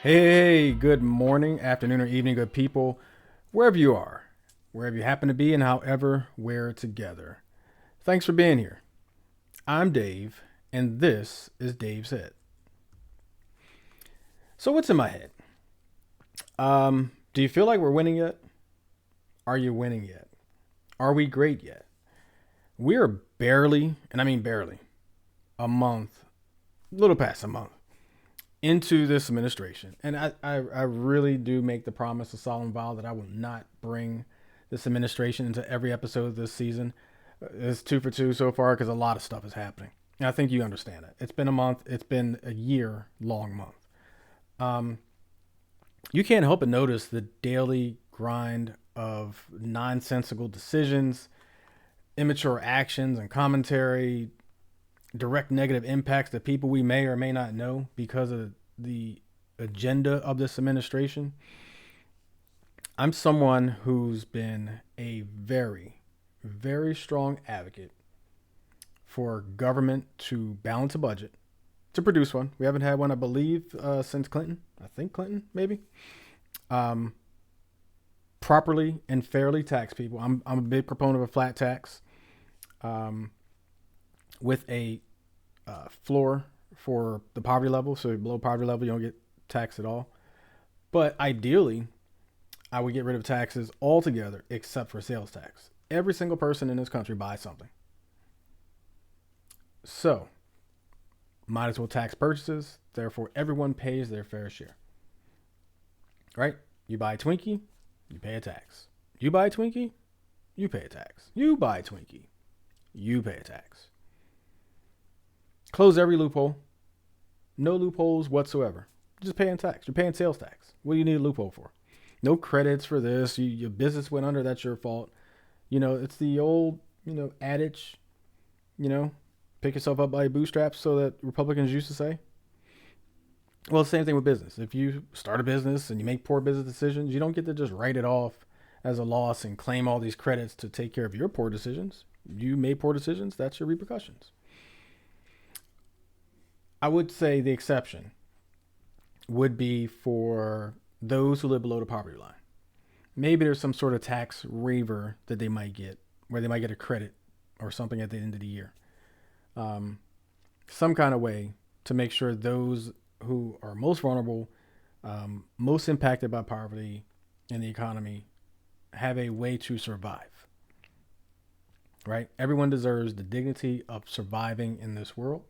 Hey, good morning, afternoon, or evening, good people, wherever you are, wherever you happen to be, and however we're together. Thanks for being here. I'm Dave, and this is Dave's Head. So, what's in my head? Do you feel like we're winning yet? Are you winning yet? Are we great yet? We're barely, and I mean barely, a month, a little past a month into this administration. And I really do make the promise, a solemn vow, that I will not bring this administration into every episode this season. It's 2 for 2 so far because a lot of stuff is happening. And I think you understand it. It's been a month, it's been a year long month. Um, you can't help but notice the daily grind of nonsensical decisions, immature actions, and commentary, direct negative impacts to people we may or may not know because of the agenda of this administration. I'm someone who's been a very, very strong advocate for government to balance a budget, to produce one. We haven't had one, I believe, since Clinton. I think Clinton, maybe. Um, Properly and fairly tax people. I'm a big proponent of a flat tax, um, with a floor for the poverty level. So below poverty level, you don't get taxed at all. But ideally, I would get rid of taxes altogether except for sales tax. Every single person in this country buys something. So, might as well tax purchases. Therefore, everyone pays their fair share. Right? You buy a Twinkie, you pay a tax. You buy a Twinkie, you pay a tax. You buy a Twinkie, you pay a tax. Close every loophole. No loopholes whatsoever. You're just paying tax. You're paying sales tax. What do you need a loophole for? No credits for this. Your business went under. That's your fault. It's the old, adage, you know, pick yourself up by your bootstraps, so that Republicans used to say. Well, the same thing with business. If you start a business and you make poor business decisions, you don't get to just write it off as a loss and claim all these credits to take care of your poor decisions. You made poor decisions. That's your repercussions. I would say the exception would be for those who live below the poverty line. Maybe there's some sort of tax waiver that they might get, where they might get a credit or something at the end of the year. Um, some kind of way to make sure those who are most vulnerable, most impacted by poverty and the economy, have a way to survive. Right? Everyone deserves the dignity of surviving in this world.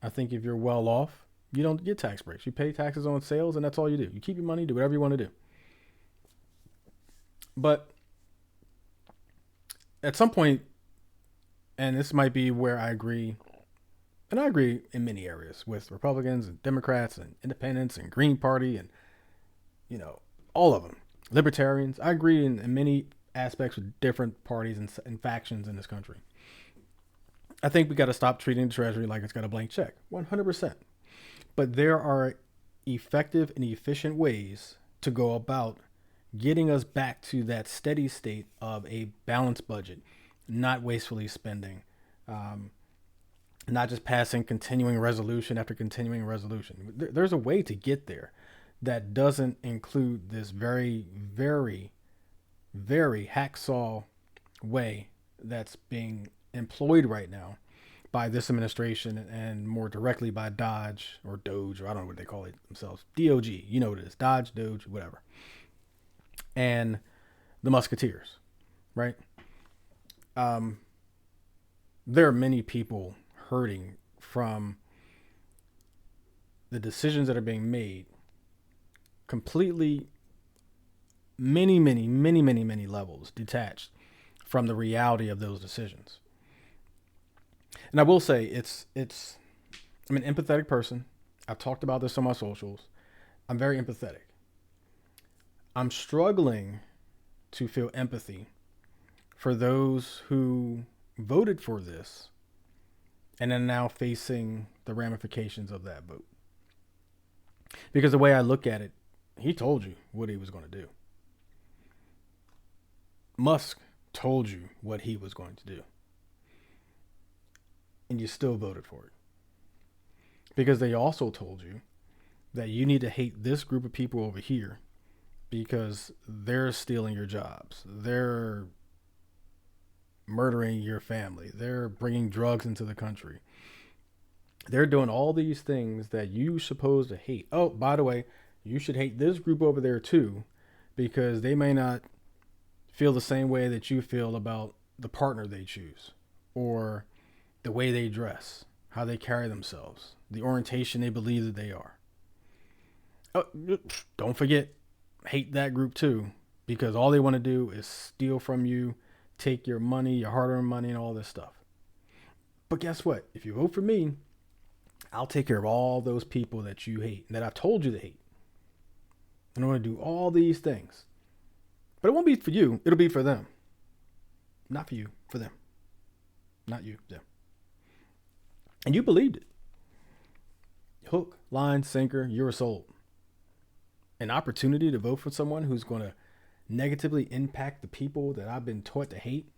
I think if you're well off, you don't get tax breaks. You pay taxes on sales, and that's all you do. You keep your money, do whatever you want to do. But at some point, and this might be where I agree, and I agree in many areas with Republicans and Democrats and Independents and Green Party and, all of them, libertarians. I agree in many aspects with different parties and factions in this country. I think we got to stop treating the Treasury like it's got a blank check. 100%. But there are effective and efficient ways to go about getting us back to that steady state of a balanced budget, not wastefully spending, not just passing continuing resolution after continuing resolution. There's a way to get there that doesn't include this very, very, very hacksaw way that's being employed right now by this administration, and more directly by Dodge or Doge, or I don't know what they call it themselves. DOG, you know what it is. Dodge, Doge, whatever. And the Musketeers, right? Um, there are many people hurting from the decisions that are being made, completely, many levels detached from the reality of those decisions. And I will say I'm an empathetic person. I've talked about this on my socials. I'm very empathetic. I'm struggling to feel empathy for those who voted for this and are now facing the ramifications of that vote. Because the way I look at it, he told you what he was going to do. Musk told you what he was going to do. And you still voted for it. Because they also told you that you need to hate this group of people over here because they're stealing your jobs. They're murdering your family. They're bringing drugs into the country. They're doing all these things that you supposed to hate. Oh, by the way, you should hate this group over there too, because they may not feel the same way that you feel about the partner they choose, or the way they dress, how they carry themselves, the orientation they believe that they are. Oh, don't forget, hate that group too, because all they want to do is steal from you, take your money, your hard-earned money, and all this stuff. But guess what? If you vote for me, I'll take care of all those people that you hate, that I've told you to hate. And I'm going to do all these things. But it won't be for you. It'll be for them. Not for you, for them. Not you, them. And you believed it. Hook, line, sinker, you were sold. An opportunity to vote for someone who's going to negatively impact the people that I've been taught to hate.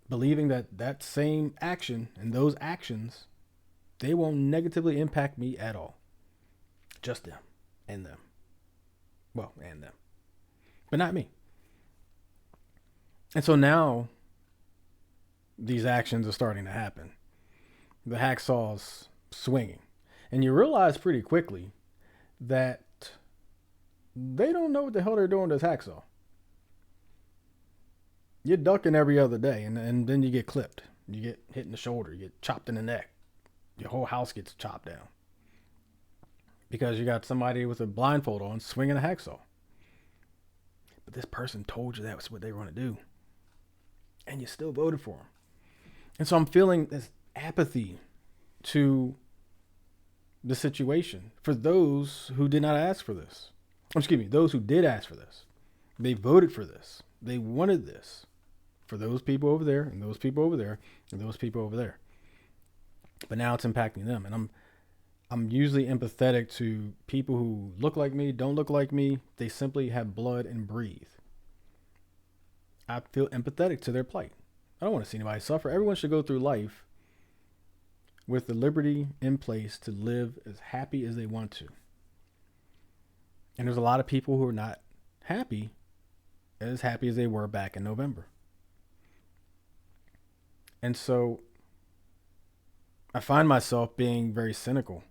Believing that that same action and those actions, they won't negatively impact me at all. Just them and them. Well, and them. But not me. And so now these actions are starting to happen. The hacksaw's swinging. And you realize pretty quickly that they don't know what the hell they're doing with this hacksaw. You're ducking every other day, and then you get clipped. You get hit in the shoulder. You get chopped in the neck. Your whole house gets chopped down. Because you got somebody with a blindfold on swinging a hacksaw. But this person told you that was what they were going to do. And you still voted for them. And so I'm feeling this apathy to the situation for those who did not ask for this. Excuse me, those who did ask for this. They voted for this. They wanted this for those people over there, and those people over there, and those people over there. But now it's impacting them. And I'm usually empathetic to people who look like me, don't look like me. They simply have blood and breathe. I feel empathetic to their plight. I don't want to see anybody suffer. Everyone should go through life with the liberty in place to live as happy as they want to. And there's a lot of people who are not happy as they were back in November. And so I find myself being very cynical,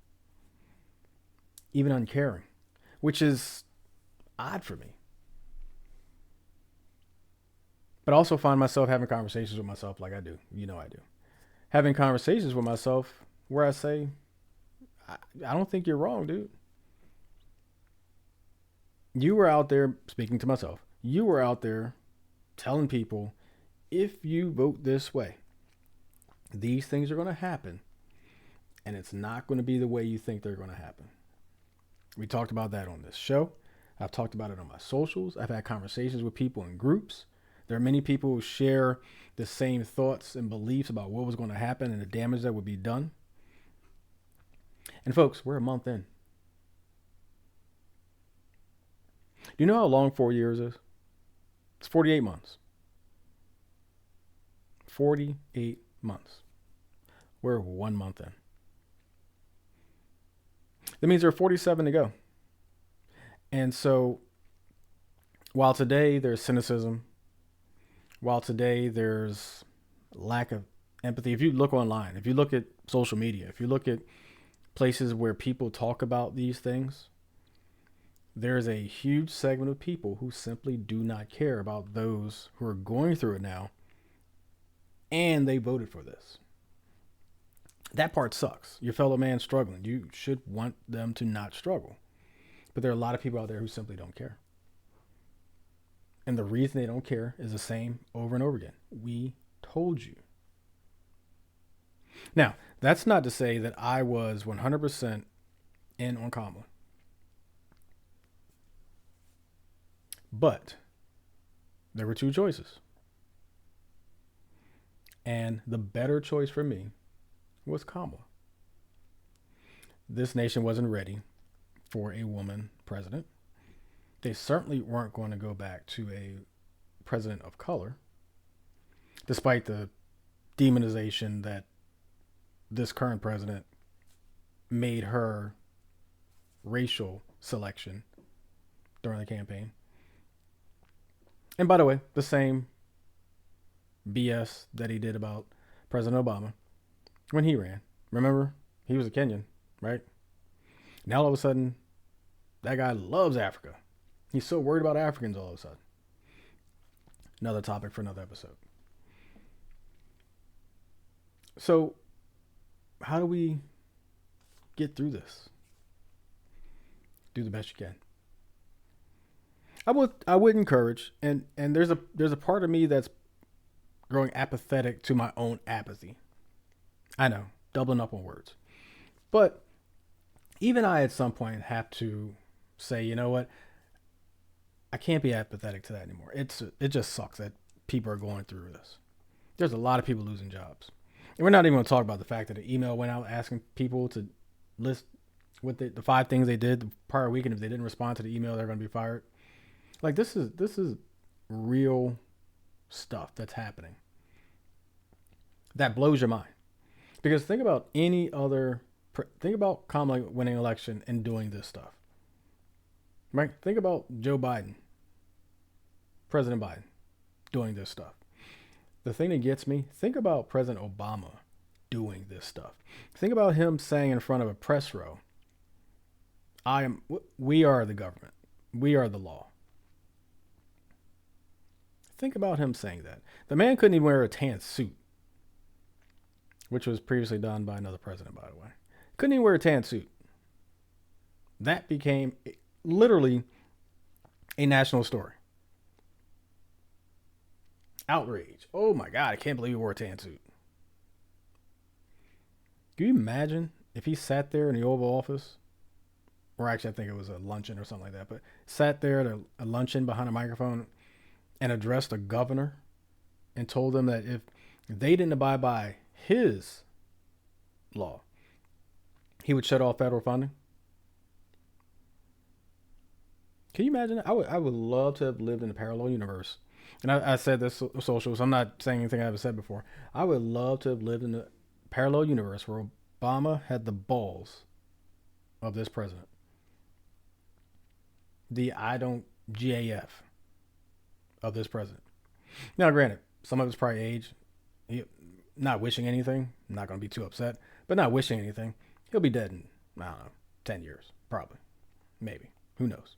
even uncaring, which is odd for me. But I also find myself having conversations with myself like I do. You know I do. Having conversations with myself where I say, I don't think you're wrong, dude. You were out there, speaking to myself, you were out there telling people, if you vote this way, these things are going to happen, and it's not going to be the way you think they're going to happen. We talked about that on this show. I've talked about it on my socials. I've had conversations with people in groups. There are many people who share the same thoughts and beliefs about what was going to happen and the damage that would be done. And folks, we're a month in. Do you know how long 4 years is? It's 48 months. 48 months. We're 1 month in. That means there are 47 to go. And so, while today there's cynicism, while today there's lack of empathy, if you look online, if you look at social media, if you look at places where people talk about these things, there's a huge segment of people who simply do not care about those who are going through it now, and they voted for this. That part sucks. Your fellow man struggling. You should want them to not struggle. But there are a lot of people out there who simply don't care. And the reason they don't care is the same over and over again. We told you. Now, that's not to say that I was 100% in on Kamala. But there were two choices. And the better choice for me was Kamala. This nation wasn't ready for a woman president. They certainly weren't going to go back to a president of color, despite the demonization that this current president made her racial selection during the campaign. And by the way, the same BS that he did about President Obama when he ran. Remember, he was a Kenyan, right? Now all of a sudden, that guy loves Africa. He's so worried about Africans all of a sudden. Another topic for another episode. So, how do we get through this? Do the best you can. I would encourage, and there's a part of me that's growing apathetic to my own apathy. I know, doubling up on words. But even I at some point have to say, you know what? I can't be apathetic to that anymore. It just sucks that people are going through this. There's a lot of people losing jobs. And we're not even going to talk about the fact that an email went out asking people to list what the 5 things they did the prior week, and if they didn't respond to the email, they're going to be fired. Like, this is real stuff that's happening. That blows your mind. Because think about Kamala winning an election and doing this stuff. Right? Think about Joe Biden, President Biden, doing this stuff. The thing that gets me, think about President Obama doing this stuff. Think about him saying in front of a press row, we are the government. We are the law. Think about him saying that. The man couldn't even wear a tan suit, which was previously done by another president, by the way. Couldn't even wear a tan suit. That became literally a national story. Outrage. Oh my God, I can't believe he wore a tan suit. Can you imagine if he sat there in the Oval Office, or actually I think it was a luncheon or something like that, but sat there at a luncheon behind a microphone and addressed a governor and told them that if they didn't abide by his law, he would shut off federal funding? Can you imagine that? I would love to have lived in a parallel universe. And I said this social, so I'm not saying anything I haven't said before. I would love to have lived in a parallel universe where Obama had the balls of this president. The I don't GAF of this president. Now, granted, some of it's probably age. Not wishing anything. I'm not going to be too upset. But not wishing anything. He'll be dead in, I don't know, 10 years. Probably. Maybe. Who knows?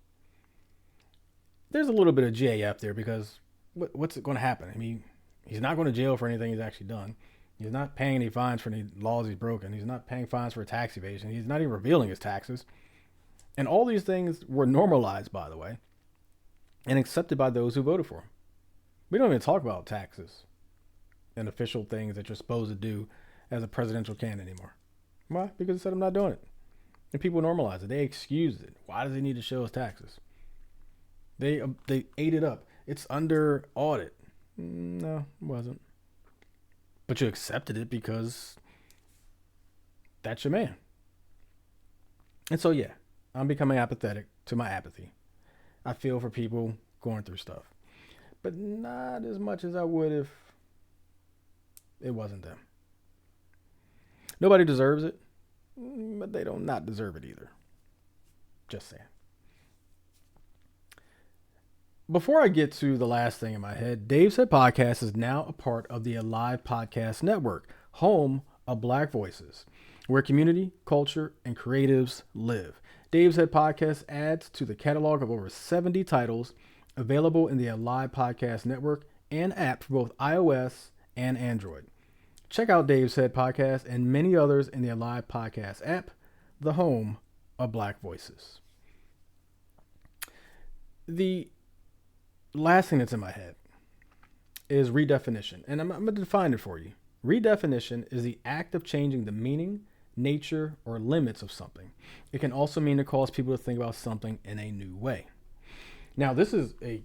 There's a little bit of GAF there because what's going to happen? I mean, he's not going to jail for anything he's actually done. He's not paying any fines for any laws he's broken. He's not paying fines for tax evasion. He's not even revealing his taxes. And all these things were normalized, by the way, and accepted by those who voted for him. We don't even talk about taxes and official things that you're supposed to do as a presidential candidate anymore. Why? Because he said, I'm not doing it. And people normalize it. They excused it. Why does he need to show his taxes? They ate it up. It's under audit. No, it wasn't. But you accepted it because that's your man. And so, yeah, I'm becoming apathetic to my apathy. I feel for people going through stuff. But not as much as I would if it wasn't them. Nobody deserves it, but they don't not deserve it either. Just saying. Before I get to the last thing in my head, Dave's Head Podcast is now a part of the Alive Podcast Network, home of Black Voices, where community, culture, and creatives live. Dave's Head Podcast adds to the catalog of over 70 titles available in the Alive Podcast Network and app for both iOS and Android. Check out Dave's Head Podcast and many others in the Alive Podcast app, the home of Black Voices. The last thing that's in my head is redefinition. And I'm going to define it for you. Redefinition is the act of changing the meaning, nature, or limits of something. It can also mean to cause people to think about something in a new way. Now, this is the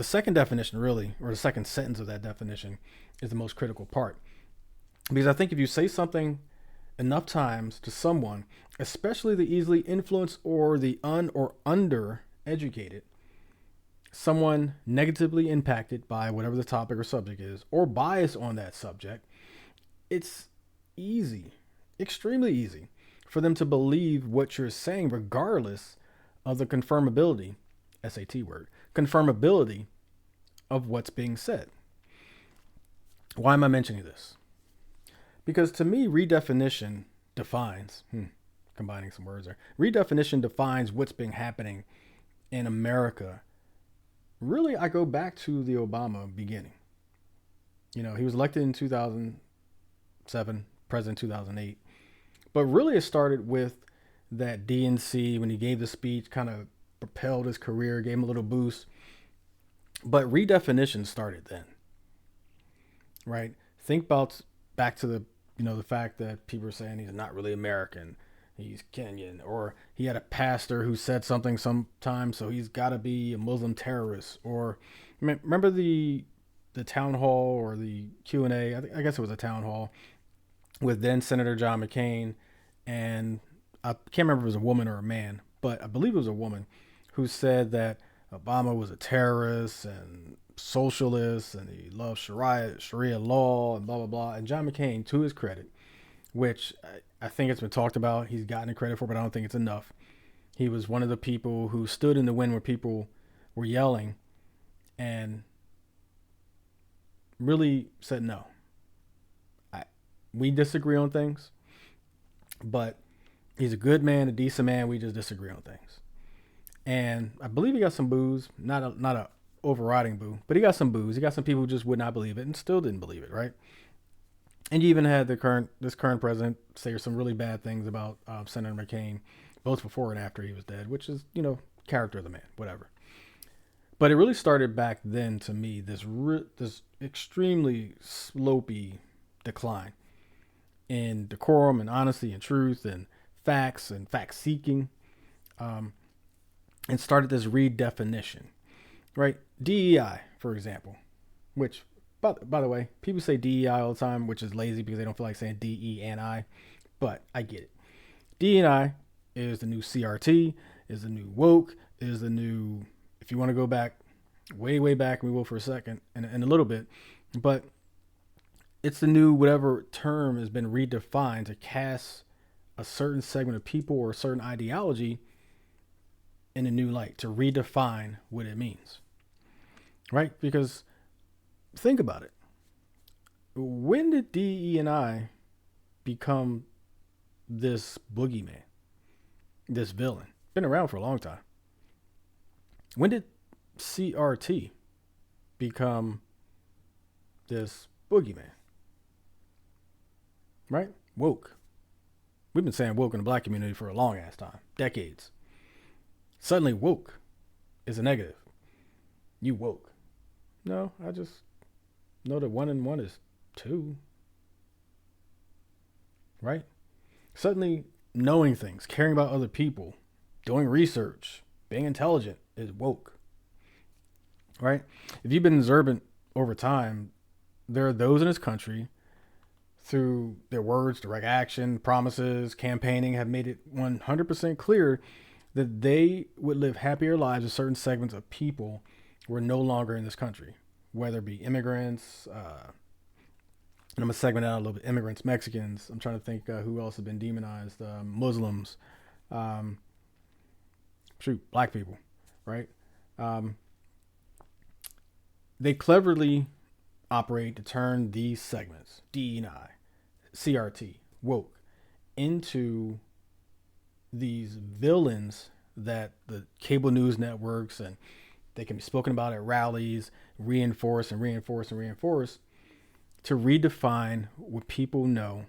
second definition really, or the second sentence of that definition is the most critical part. Because I think if you say something enough times to someone, especially the easily influenced or the or under-educated, someone negatively impacted by whatever the topic or subject is, or biased on that subject, it's easy, extremely easy, for them to believe what you're saying, regardless of the confirmability, SAT word, confirmability of what's being said. Why am I mentioning this? Because to me, redefinition defines, combining some words there, redefinition defines what's been happening in America. Really, I go back to the Obama beginning. You know, he was elected in 2007, president 2008. But really, it started with that DNC when he gave the speech, kind of propelled his career, gave him a little boost. But redefinition started then, right? Think about back to the, the fact that people are saying he's not really American, he's Kenyan, or he had a pastor who said something sometime, so he's got to be a Muslim terrorist. Or remember the town hall or the Q&A, I guess it was a town hall, with then Senator John McCain, and I can't remember if it was a woman or a man, but I believe it was a woman who said that Obama was a terrorist and socialist and he loved Sharia law and blah, blah, blah. And John McCain, to his credit, which I think it's been talked about, he's gotten credit for, but I don't think it's enough. He was one of the people who stood in the wind where people were yelling and really said no. We disagree on things, but he's a good man, a decent man. We just disagree on things. And I believe he got some boos, not a overriding boo, but he got some boos. He got some people who just would not believe it and still didn't believe it, right? And you even had this current president say some really bad things about Senator McCain, both before and after he was dead, which is, character of the man, whatever. But it really started back then to me, this extremely slopey decline in decorum and honesty and truth and fact seeking, and started this redefinition, right? DEI, for example, which, by the way, people say DEI all the time, which is lazy because they don't feel like saying DE&I, but I get it. DE&I is the new CRT, is the new woke, is the new, if you want to go back, way back, we will for a second, and a little bit, but it's the new whatever term has been redefined to cast a certain segment of people or a certain ideology in a new light, to redefine what it means, right? Because think about it. When did DE&I become this boogeyman, this villain? Been around for a long time. When did CRT become this boogeyman? Right? Woke. We've been saying woke in the black community for a long ass time, decades. Suddenly woke is a negative. You woke. No, I just know that 1 and 1 is 2. Right? Suddenly knowing things, caring about other people, doing research, being intelligent is woke. Right? If you've been observant over time, there are those in this country, through their words, direct action, promises, campaigning, have made it 100% clear that they would live happier lives if certain segments of people were no longer in this country, whether it be immigrants, and I'm going to segment out a little bit, immigrants, Mexicans, I'm trying to think who else has been demonized, Muslims, black people, right? They cleverly operate to turn these segments, DE&I, CRT, woke, into these villains that the cable news networks, and they can be spoken about at rallies, reinforce to redefine what people know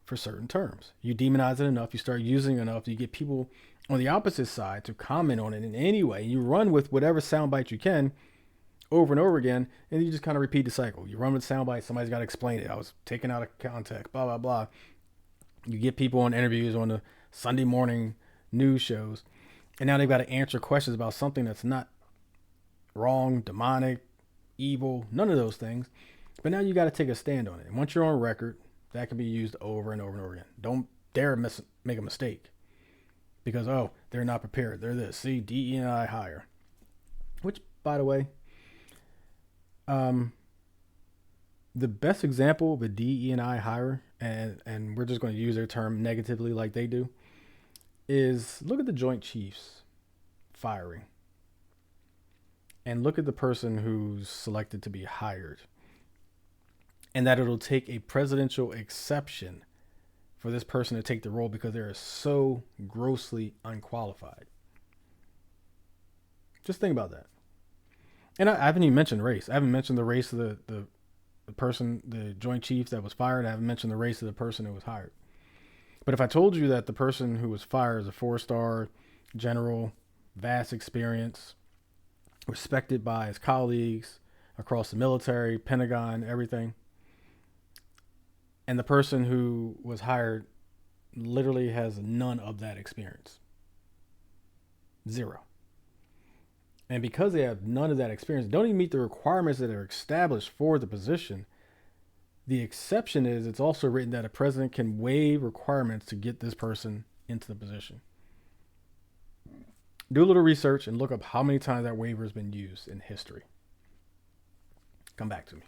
for certain terms. You demonize it enough, you start using it enough, you get people on the opposite side to comment on it in any way. You run with whatever soundbite you can over and over again, and you just kind of repeat the cycle. You run with soundbites, somebody's got to explain it. I was taken out of context, blah, blah, blah. You get people on interviews on the Sunday morning news shows, and now they've got to answer questions about something that's not wrong, demonic, evil, none of those things. But now you got to take a stand on it. And once you're on record, that can be used over and over and over again. Don't dare make a mistake because, they're not prepared. They're this. See, DE&I hire. Which, by the way, the best example of a DE&I hire, and we're just going to use their term negatively like they do, is look at the Joint Chiefs firing and look at the person who's selected to be hired, and that it'll take a presidential exception for this person to take the role because they're so grossly unqualified. Just think about that. And I haven't even mentioned race. I haven't mentioned the race of the person, the Joint Chiefs that was fired. I haven't mentioned the race of the person who was hired. But if I told you that the person who was fired is a 4-star general, vast experience, respected by his colleagues across the military, Pentagon, everything, and the person who was hired literally has none of that experience. Zero. And because they have none of that experience, don't even meet the requirements that are established for the position. The exception is it's also written that a president can waive requirements to get this person into the position. Do a little research and look up how many times that waiver has been used in history. Come back to me.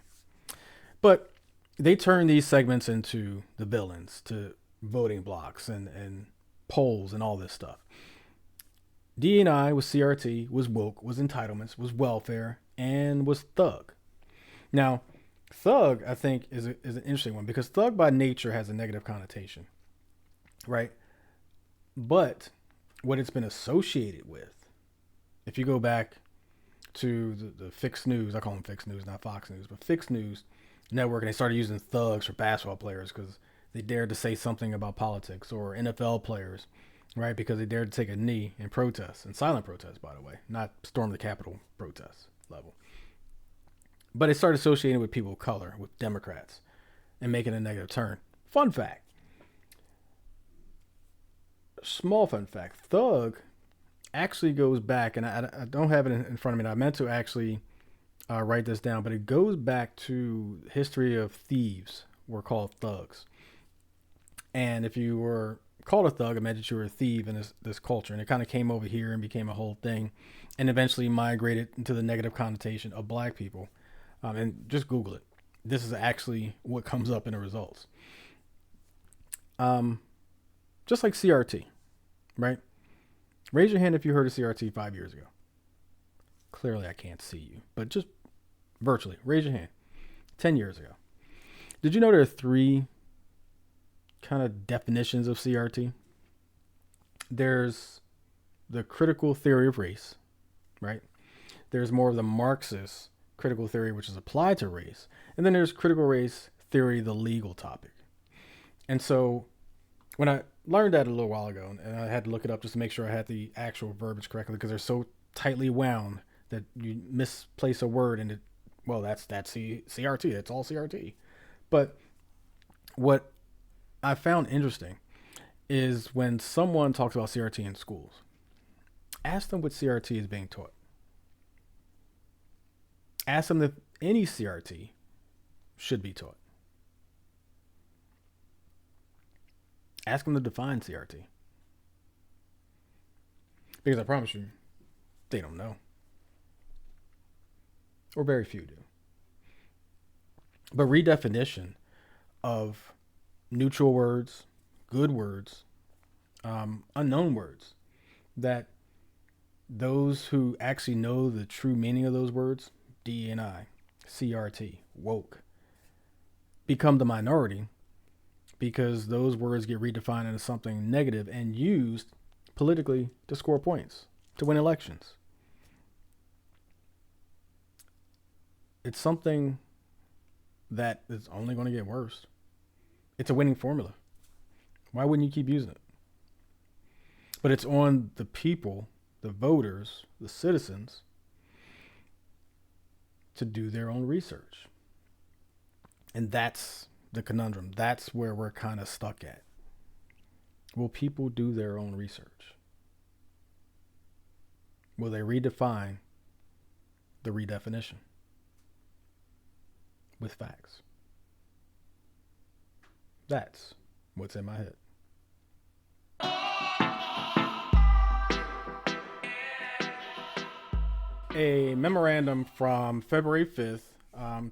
But they turn these segments into the villains, to voting blocks and polls and all this stuff. D&I was CRT, was woke, was entitlements, was welfare, and was thug. Now, thug, I think, is an interesting one because thug by nature has a negative connotation, right? But what it's been associated with, if you go back to the Fixed News, I call them Fixed News, not Fox News, but Fixed News network, and they started using thugs for basketball players because they dared to say something about politics, or NFL players, right? Because they dared to take a knee in protest, and silent protest, by the way, not storm the Capitol protest level. But it started associating with people of color, with Democrats, and making a negative turn. Fun fact. Small fun fact. Thug actually goes back, and I don't have it in front of me. I meant to actually write this down, but it goes back to history of thieves were called thugs. And if you were called a thug, it meant that you were a thief in this culture. And it kind of came over here and became a whole thing and eventually migrated into the negative connotation of black people. And just Google it. This is actually what comes up in the results. Just like CRT, right? Raise your hand if you heard of CRT 5 years ago. Clearly I can't see you, but just virtually raise your hand. 10 years ago. Did you know there are 3 kind of definitions of CRT? There's the critical theory of race, right? There's more of the Marxist critical theory, which is applied to race. And then there's critical race theory, the legal topic. And so when I learned that a little while ago, and I had to look it up just to make sure I had the actual verbiage correctly, because they're so tightly wound that you misplace a word and that's CRT. It's all CRT. But what I found interesting is when someone talks about CRT in schools, ask them what CRT is being taught. Ask them if any CRT should be taught. Ask them to define CRT. Because I promise you, they don't know. Or very few do. But redefinition of neutral words, good words, unknown words, that those who actually know the true meaning of those words, D&I, CRT, woke, become the minority because those words get redefined into something negative and used politically to score points, to win elections. It's something that is only going to get worse. It's a winning formula. Why wouldn't you keep using it? But it's on the people, the voters, the citizens, to do their own research. And that's the conundrum. That's where we're kind of stuck at. Will people do their own research? Will they redefine the redefinition with facts? That's what's in my head. A memorandum from February 5th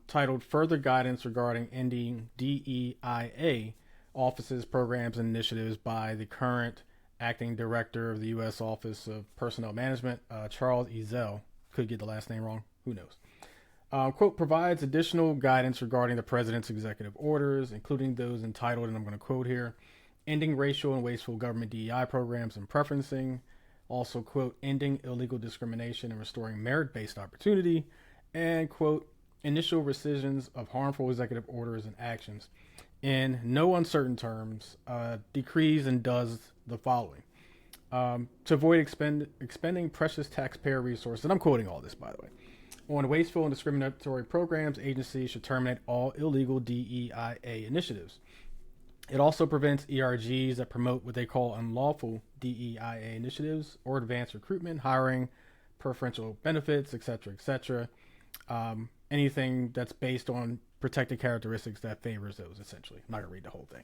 titled Further Guidance Regarding Ending DEIA Offices, Programs, and Initiatives by the Current acting director of the U.S. Office of Personnel Management, Charles Ezell. Could get the last name wrong. Who knows? Quote, provides additional guidance regarding the president's executive orders, including those entitled, and I'm going to quote here, ending racial and wasteful government DEI programs and preferencing. Also, quote, ending illegal discrimination and restoring merit-based opportunity. And, quote, initial rescissions of harmful executive orders and actions. In no uncertain terms, decrees and does the following. To avoid expending precious taxpayer resources, and I'm quoting all this, by the way, on wasteful and discriminatory programs, agencies should terminate all illegal DEIA initiatives. It also prevents ERGs that promote what they call unlawful DEIA initiatives or advanced recruitment, hiring, preferential benefits, etc., anything that's based on protected characteristics that favors those, essentially. I'm not going to read the whole thing.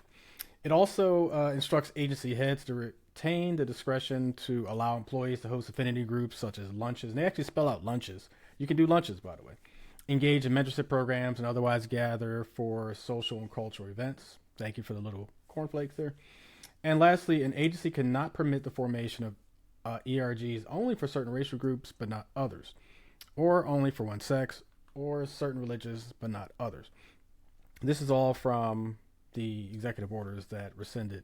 It also instructs agency heads to retain the discretion to allow employees to host affinity groups such as lunches. And they actually spell out lunches. You can do lunches, by the way. Engage in mentorship programs and otherwise gather for social and cultural events. Thank you for the little cornflakes there. And lastly, an agency cannot permit the formation of ERGs only for certain racial groups, but not others, or only for one sex, or certain religions, but not others. This is all from the executive orders that rescinded,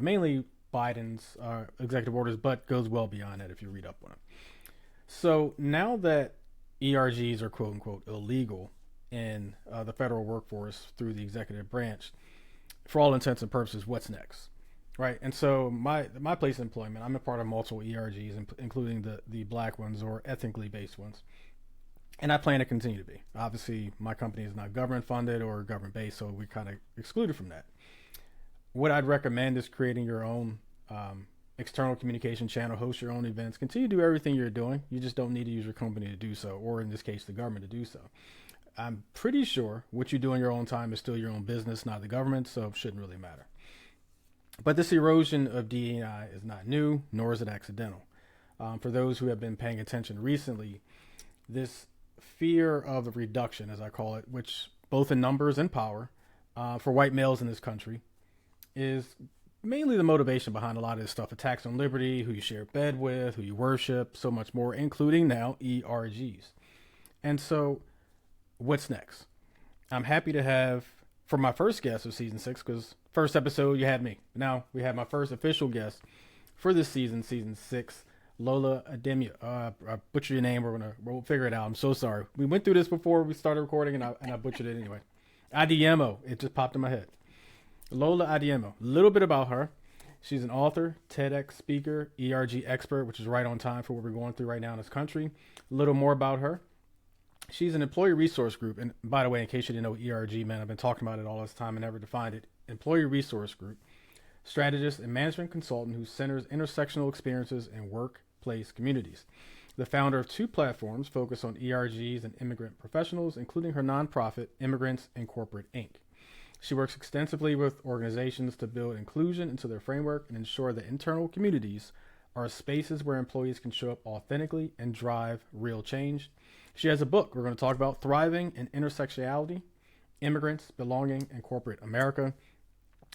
mainly Biden's executive orders, but goes well beyond that if you read up on it. So now that ERGs are quote unquote illegal in the federal workforce through the executive branch, for all intents and purposes, what's next? Right. And so my place of employment, I'm a part of multiple ERGs, including the black ones or ethnically based ones. And I plan to continue to be. Obviously, my company is not government funded or government based, so we're kind of excluded from that. What I'd recommend is creating your own external communication channel, host your own events, continue to do everything you're doing. You just don't need to use your company to do so, or in this case, the government to do so. I'm pretty sure what you do in your own time is still your own business, not the government, so it shouldn't really matter. But this erosion of DEI is not new, nor is it accidental. For those who have been paying attention recently, this fear of the reduction, as I call it, which both in numbers and power, for white males in this country, is mainly the motivation behind a lot of this stuff. Attacks on liberty, who you share a bed with, who you worship, so much more, including now ERGs. And so what's next? I'm happy to have, for my first guest of season 6, because first episode you had me. Now we have my first official guest for this season 6, Lola Adeyemo. I butchered your name. We'll figure it out. I'm so sorry. We went through this before we started recording, and I butchered it anyway. Adeyemo. It just popped in my head. Lola Adeyemo. A little bit about her. She's an author, TEDx speaker, ERG expert, which is right on time for what we're going through right now in this country. A little more about her. She's an employee resource group. And by the way, in case you didn't know what ERG meant, I've been talking about it all this time and never defined it. Employee resource group. Strategist and management consultant who centers intersectional experiences in workplace communities. The founder of 2 platforms focused on ERGs and immigrant professionals, including her nonprofit, Immigrants and Corporate Inc. She works extensively with organizations to build inclusion into their framework and ensure that internal communities are spaces where employees can show up authentically and drive real change. She has a book we're going to talk about, Thriving in Intersectionality, Immigrants, Belonging, and Corporate America,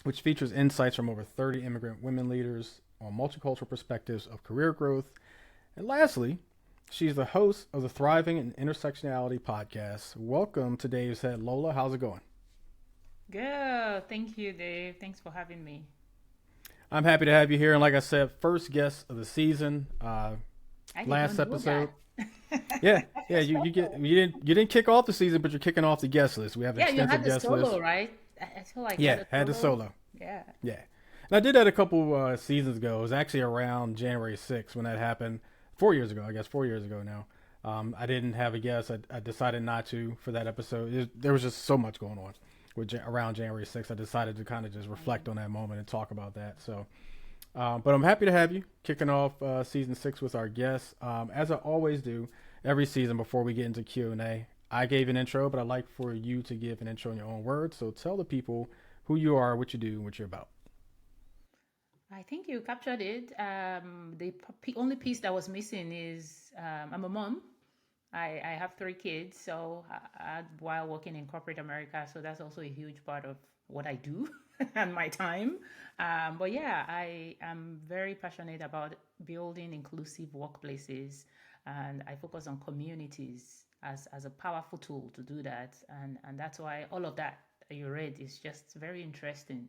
which features insights from over 30 immigrant women leaders on multicultural perspectives of career growth. And lastly, she's the host of the Thriving in Intersectionality podcast. Welcome to Dave's Head. Lola, how's it going? Good. Thank you, Dave. Thanks for having me. I'm happy to have you here. And like I said, first guest of the season. Last episode. yeah. You didn't kick off the season, but you're kicking off the guest list. We have an extensive guest solo, list. Right? I feel like had the solo. Yeah. Yeah. And I did that a couple seasons ago. It was actually around January 6th when that happened. 4 years ago, I guess 4 years ago now. I didn't have a guest. I decided not to for that episode. There was just so much going on around January 6th. I decided to kind of just reflect on that moment and talk about that. So, but I'm happy to have you kicking off season 6 with our guests. As I always do every season before we get into Q&A, I gave an intro, but I'd like for you to give an intro in your own words. So tell the people who you are, what you do, and what you're about. I think you captured it. The only piece that was missing is I'm a mom. I have three kids, so while working in corporate America, so that's also a huge part of what I do and my time. But yeah, I am very passionate about building inclusive workplaces, and I focus on communities as a powerful tool to do that. And that's why all of that you read is just very interesting,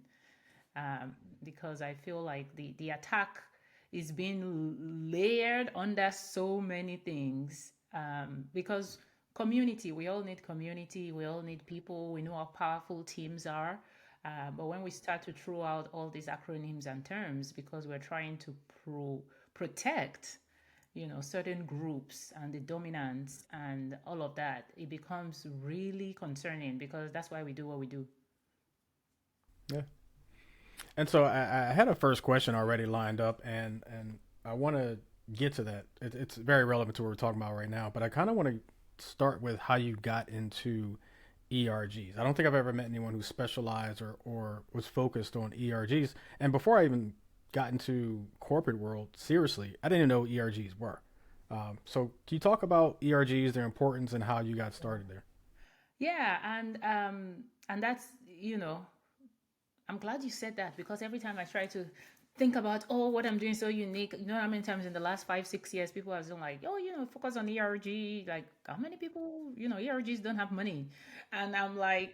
because I feel like the attack is being layered under so many things. Because community, we all need community, we all need people, we know how powerful teams are. But when we start to throw out all these acronyms and terms because we're trying to protect, certain groups and the dominance and all of that, it becomes really concerning because that's why we do what we do. Yeah. And so I had a first question already lined up, and I want to get to that. It's very relevant to what we're talking about right now, but I kind of want to start with how you got into ERGs. I don't think I've ever met anyone who specialized or was focused on ERGs. And before I even got into corporate world, seriously, I didn't even know what ERGs were. So can you talk about ERGs, their importance, and how you got started there? Yeah, and that's, I'm glad you said that because every time I try to think about, oh, what I'm doing so unique, how many times in the last 5, 6 years people have been like, oh, focus on ERG. Like, how many people, ERGs don't have money? And I'm like,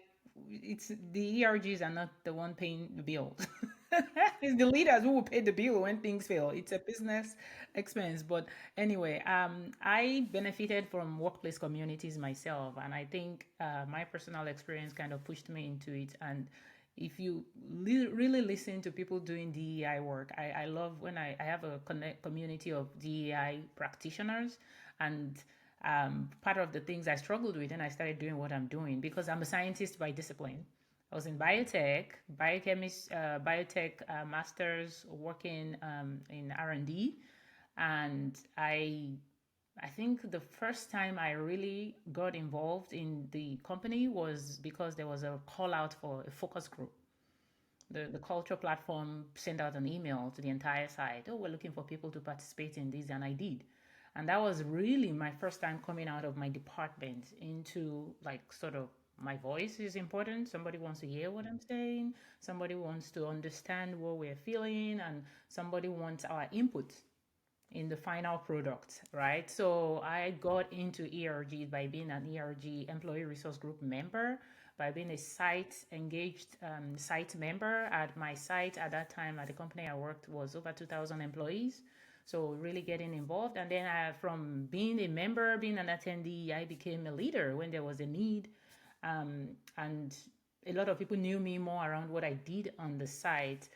it's the ERGs are not the one paying the bill. It's the leaders who will pay the bill when things fail. It's a business expense. But anyway, I benefited from workplace communities myself, and I think my personal experience kind of pushed me into it. And if you really listen to people doing DEI work, I love when I have a community of DEI practitioners, and part of the things I struggled with and I started doing what I'm doing because I'm a scientist by discipline. I was in biotech masters working in R&D, and I think the first time I really got involved in the company was because there was a call out for a focus group. The culture platform sent out an email to the entire site. Oh, we're looking for people to participate in this, and I did. And that was really my first time coming out of my department into like sort of my voice is important. Somebody wants to hear what I'm saying. Somebody wants to understand what we're feeling, and somebody wants our input in the final product, right? So I got into ERG by being an ERG employee resource group member, by being a site engaged site member at my site at that time at the company I worked was over 2,000 employees. So really getting involved. And then from being a member, being an attendee, I became a leader when there was a need. And a lot of people knew me more around what I did on the site.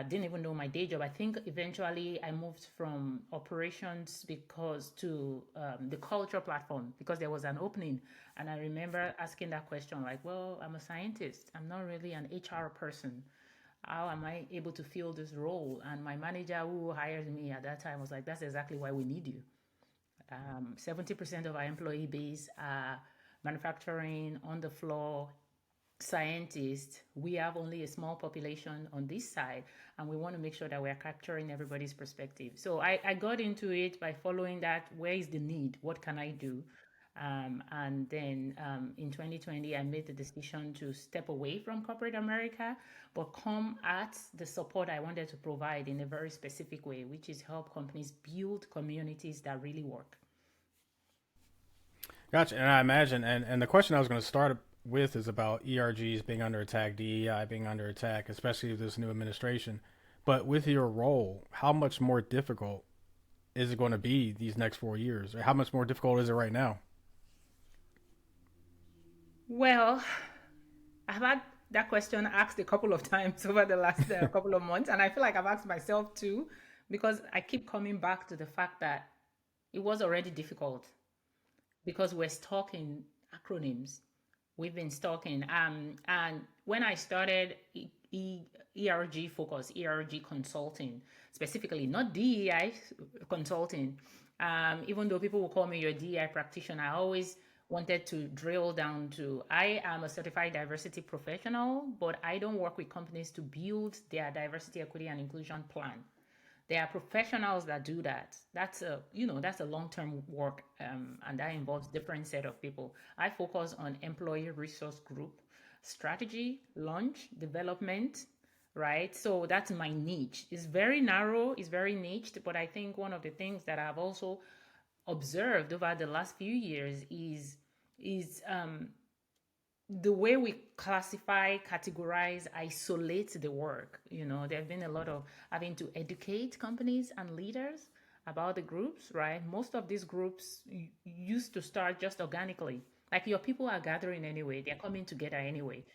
Didn't even know my day job. I think eventually I moved from operations because to the culture platform because there was an opening, and I remember asking that question like, "Well, I'm a scientist. I'm not really an HR person. How am I able to fill this role?" And my manager, who hired me at that time, was like, "That's exactly why we need you. 70% of our employee base are manufacturing on the floor scientists. We have only a small population on this side, and we want to make sure that we're capturing everybody's perspective." So I got into it by following that. Where is the need? What can I do? And then in 2020, I made the decision to step away from corporate America, but come at the support I wanted to provide in a very specific way, which is help companies build communities that really work. Gotcha. And I imagine, and the question I was going to start with is about ERGs being under attack, DEI being under attack, especially with this new administration. But with your role, how much more difficult is it going to be these next 4 years? Or how much more difficult is it right now? Well, I've had that question asked a couple of times over the last couple of months, and I feel like I've asked myself too, because I keep coming back to the fact that it was already difficult because we're stuck in acronyms. We've been stalking. And when I started ERG focus, ERG consulting, specifically, not DEI consulting, even though people will call me your DEI practitioner, I always wanted to drill down to I am a certified diversity professional, but I don't work with companies to build their diversity, equity, and inclusion plan. There are professionals that do that. That's a long-term work, and that involves different set of people. I focus on employee resource group strategy, launch, development, right? So that's my niche. It's very narrow, it's very niched, but I think one of the things that I've also observed over the last few years is the way we classify, categorize, isolate the work. There have been a lot of having to educate companies and leaders about the groups, right? Most of these groups used to start just organically. Like your people are gathering anyway, they're coming together anyway.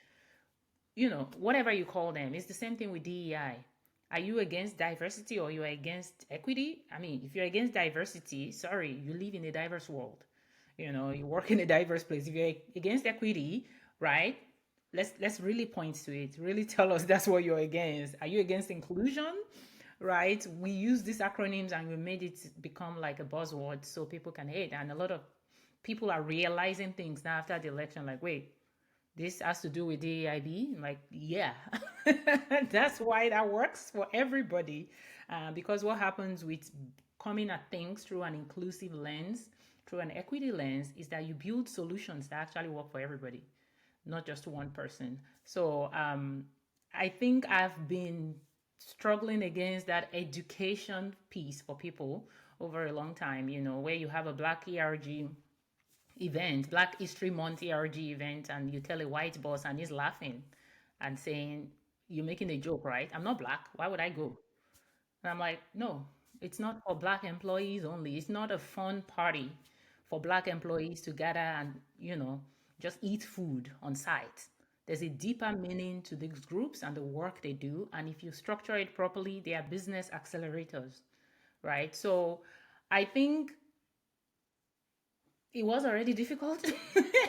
Whatever you call them, it's the same thing with DEI. Are you against diversity or you are against equity? I mean, if you're against diversity, sorry, you live in a diverse world. You work in a diverse place. If you're against equity, right? Let's really point to it. Really tell us that's what you're against. Are you against inclusion? Right? We use these acronyms and we made it become like a buzzword so people can hate. And a lot of people are realizing things now after the election, like, wait, this has to do with DEIB. I'm like, yeah, that's why that works for everybody. Because what happens with coming at things through an inclusive lens, through an equity lens, is that you build solutions that actually work for everybody, not just one person. So I think I've been struggling against that education piece for people over a long time, where you have a Black ERG event, Black History Month ERG event, and you tell a white boss and he's laughing and saying, "You're making a joke, right? I'm not Black. Why would I go?" And I'm like, no, it's not for Black employees only. It's not a fun party for Black employees to gather and, just eat food on site. There's a deeper meaning to these groups and the work they do. And if you structure it properly, they are business accelerators, right? So I think it was already difficult.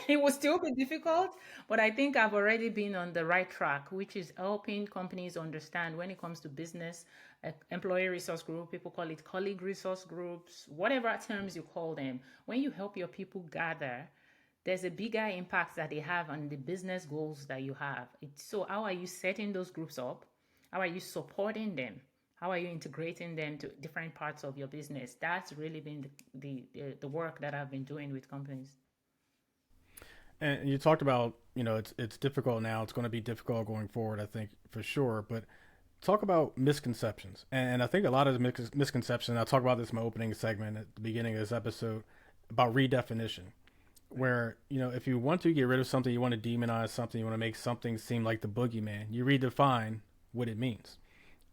It will still be difficult, but I think I've already been on the right track, which is helping companies understand when it comes to business, employee resource group, people call it colleague resource groups, whatever terms you call them. When you help your people gather, there's a bigger impact that they have on the business goals that you have. So how are you setting those groups up? How are you supporting them? How are you integrating them to different parts of your business? That's really been the work that I've been doing with companies. And you talked about, it's difficult now. It's going to be difficult going forward, I think, for sure. But talk about misconceptions. And I think a lot of the misconceptions, I'll talk about this in my opening segment at the beginning of this episode, about redefinition. Where, if you want to get rid of something, you want to demonize something, you want to make something seem like the boogeyman, you redefine what it means.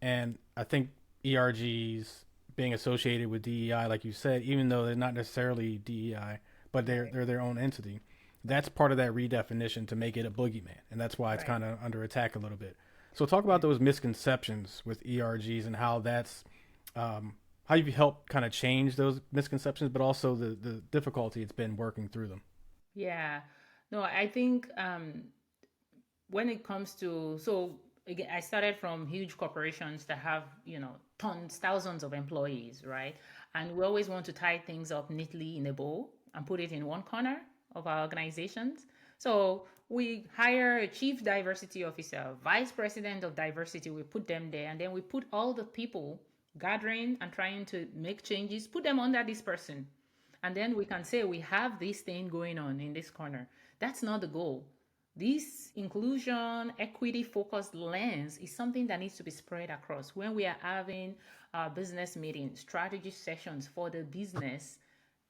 And I think ERGs being associated with DEI, like you said, even though they're not necessarily DEI, but Right, they're their own entity, that's part of that redefinition to make it a boogeyman, and that's why it's right. kind of under attack a little bit. So talk about Yeah. those misconceptions with ERGs and how that's how you've helped kind of change those misconceptions, but also the difficulty it's been working through them. Yeah. No, I think when it comes to, so again, I started from huge corporations that have, tons, thousands of employees, right? And we always want to tie things up neatly in a bow and put it in one corner of our organizations. So we hire a chief diversity officer, vice president of diversity, we put them there, and then we put all the people gathering and trying to make changes, put them under this person. And then we can say we have this thing going on in this corner. That's not the goal. This inclusion, equity focused lens is something that needs to be spread across. When we are having business meetings, strategy sessions for the business,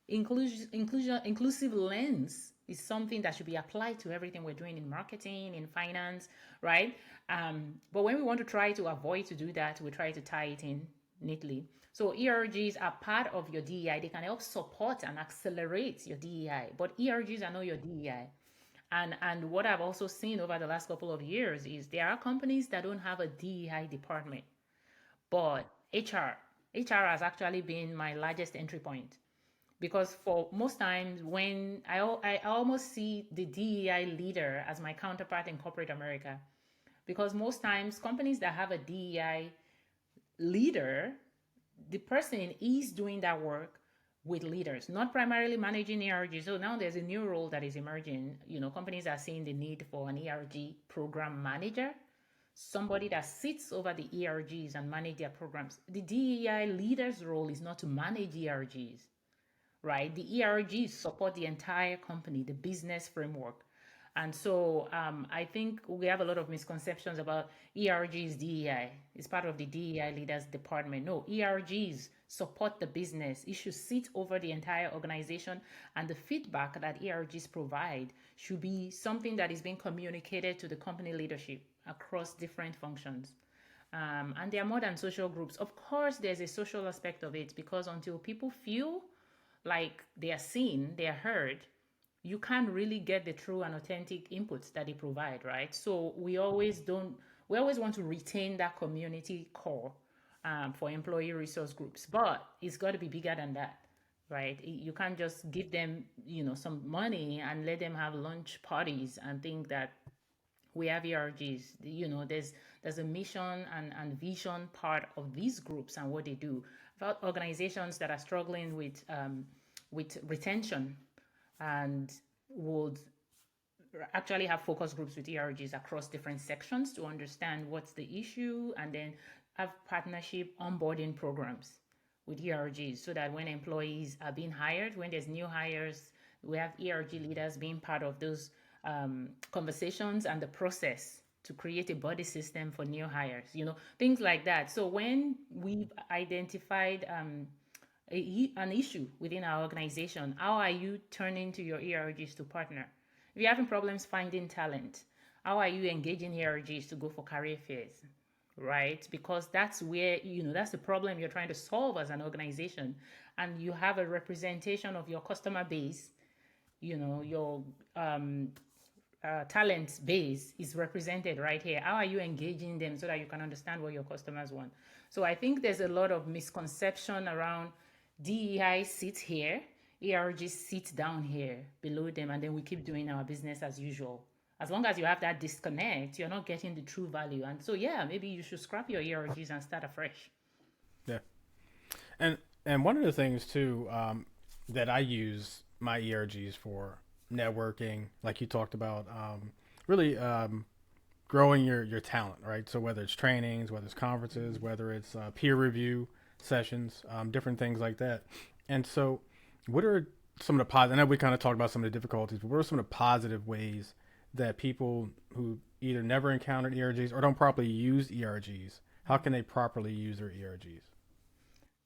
inclusive lens is something that should be applied to everything we're doing in marketing, in finance, right? But when we want to try to avoid to do that, we try to tie it in neatly. So ERGs are part of your DEI. They can help support and accelerate your DEI, but ERGs are not your DEI. And what I've also seen over the last couple of years is there are companies that don't have a DEI department, but HR has actually been my largest entry point because for most times when I almost see the DEI leader as my counterpart in corporate America, because most times companies that have a DEI leader, the person is doing that work with leaders, not primarily managing ERG. So now there's a new role that is emerging. Companies are seeing the need for an ERG program manager somebody that sits over the ERGs and manage their programs. The DEI leader's role is not to manage ERGs, right? The ERGs support the entire company, the business framework. And so I think we have a lot of misconceptions about ERGs, DEI. It's part of the DEI leaders department. No, ERGs support the business. It should sit over the entire organization, and the feedback that ERGs provide should be something that is being communicated to the company leadership across different functions. And there are more than social groups. Of course, there's a social aspect of it, because until people feel like they are seen, they are heard, you can't really get the true and authentic inputs that they provide, right? So we always want to retain that community core for employee resource groups, but it's got to be bigger than that, right? You can't just give them, some money and let them have lunch parties and think that we have ERGs. There's a mission and vision part of these groups and what they do. About organizations that are struggling with retention, and would actually have focus groups with ERGs across different sections to understand what's the issue, and then have partnership onboarding programs with ERGs, so that when employees are being hired, when there's new hires, we have ERG leaders being part of those conversations and the process to create a body system for new hires, things like that. So when we've identified an issue within our organization, how are you turning to your ERGs to partner? If you're having problems finding talent, how are you engaging ERGs to go for career fairs, right? Because that's where, that's the problem you're trying to solve as an organization. And you have a representation of your customer base, your talent base is represented right here. How are you engaging them so that you can understand what your customers want? So I think there's a lot of misconception around DEI sits here, ERG sits down here below them, and then we keep doing our business as usual. As long as you have that disconnect, you're not getting the true value. And so, yeah, maybe you should scrap your ERGs and start afresh. Yeah. And one of the things too, that I use my ERGs for networking, like you talked about, really growing your talent, right? So whether it's trainings, whether it's conferences, whether it's peer review sessions, different things like that. And so, what are some of the positive? I know we kind of talked about some of the difficulties, but what are some of the positive ways that people who either never encountered ERGs or don't properly use ERGs, how can they properly use their ERGs?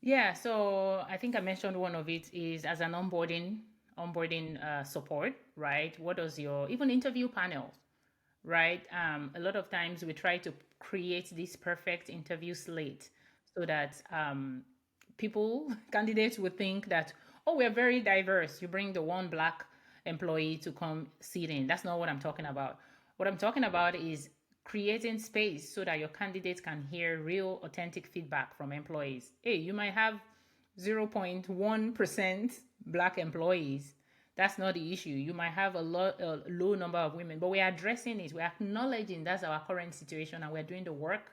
Yeah, so I think I mentioned one of it is as an onboarding support, right? What does your even interview panels, right? A lot of times we try to create this perfect interview slate so that candidates would think that, oh, we're very diverse. You bring the one black employee to come sit in. That's not what I'm talking about. What I'm talking about is creating space so that your candidates can hear real, authentic feedback from employees. Hey, you might have 0.1% black employees. That's not the issue. You might have a low number of women, but we're addressing it. We're acknowledging that's our current situation, and we're doing the work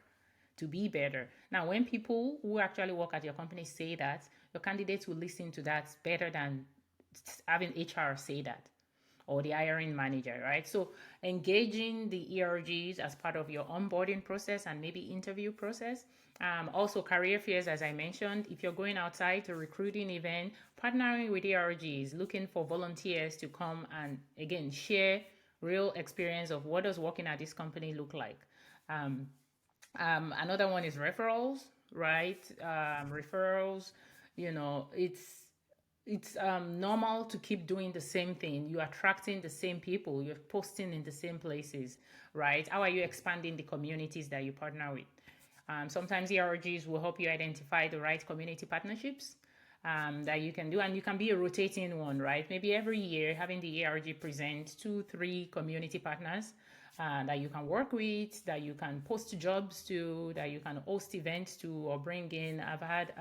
to be better. Now, when people who actually work at your company say that, your candidates will listen to that better than having HR say that, or the hiring manager, right? So engaging the ERGs as part of your onboarding process and maybe interview process. Also career fairs, as I mentioned, if you're going outside to recruiting event, partnering with ERGs, looking for volunteers to come and again, share real experience of what does working at this company look like. Another one is referrals, right? Referrals, it's normal to keep doing the same thing. You're attracting the same people. You're posting in the same places, right? How are you expanding the communities that you partner with? Sometimes ERGs will help you identify the right community partnerships that you can do. And you can be a rotating one, right? Maybe every year having the ERG present 2-3 community partners that you can work with, that you can post jobs to, that you can host events to or bring in. I've had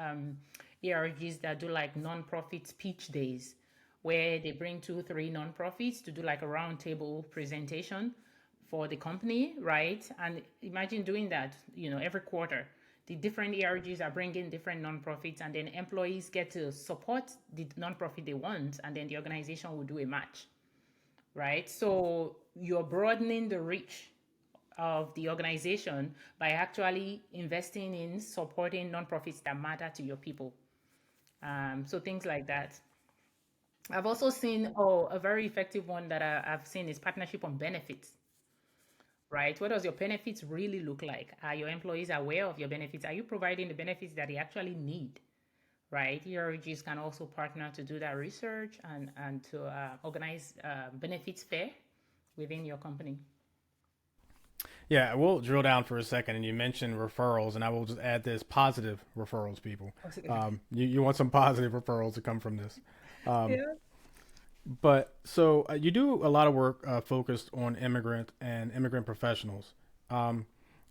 ERGs that do like non-profit pitch days where they bring 2-3 non-profits to do like a roundtable presentation for the company, right? And imagine doing that, every quarter. The different ERGs are bringing different nonprofits, and then employees get to support the nonprofit they want, and then the organization will do a match, right? So you're broadening the reach of the organization by actually investing in supporting nonprofits that matter to your people. So things like that. I've also seen, a very effective one that I've seen is partnership on benefits, right? What does your benefits really look like? Are your employees aware of your benefits? Are you providing the benefits that they actually need, right? ERGs can also partner to do that research and to organize benefits fair within your company. Yeah, we'll drill down for a second. And you mentioned referrals, and I will just add this: positive referrals, people. You want some positive referrals to come from this. Um, Yeah. but so you do a lot of work focused on immigrant and immigrant professionals. Um,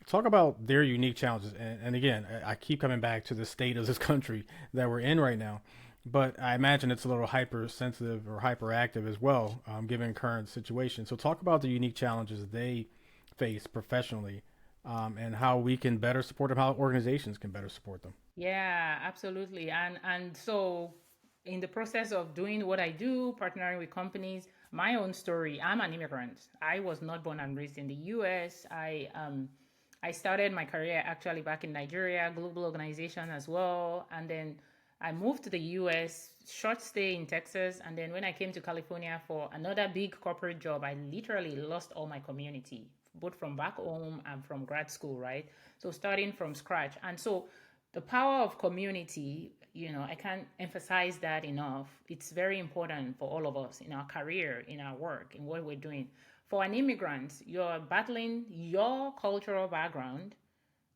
Talk about their unique challenges. And again, I keep coming back to the state of this country that we're in right now. But I imagine it's a little hypersensitive or hyperactive as well, given current situation. So talk about the unique challenges they face professionally, and how we can better support them, how organizations can better support them. Yeah, absolutely. And so in the process of doing what I do, partnering with companies, my own story, I'm an immigrant. I was not born and raised in the US. I started my career actually back in Nigeria, global organization as well, and then I moved to the US, short stay in Texas, and then when I came to California for another big corporate job, I literally lost all my community, both from back home and from grad school, right? So starting from scratch. And so the power of community, I can't emphasize that enough. It's very important for all of us in our career, in our work, in what we're doing. For an immigrant, you're battling your cultural background,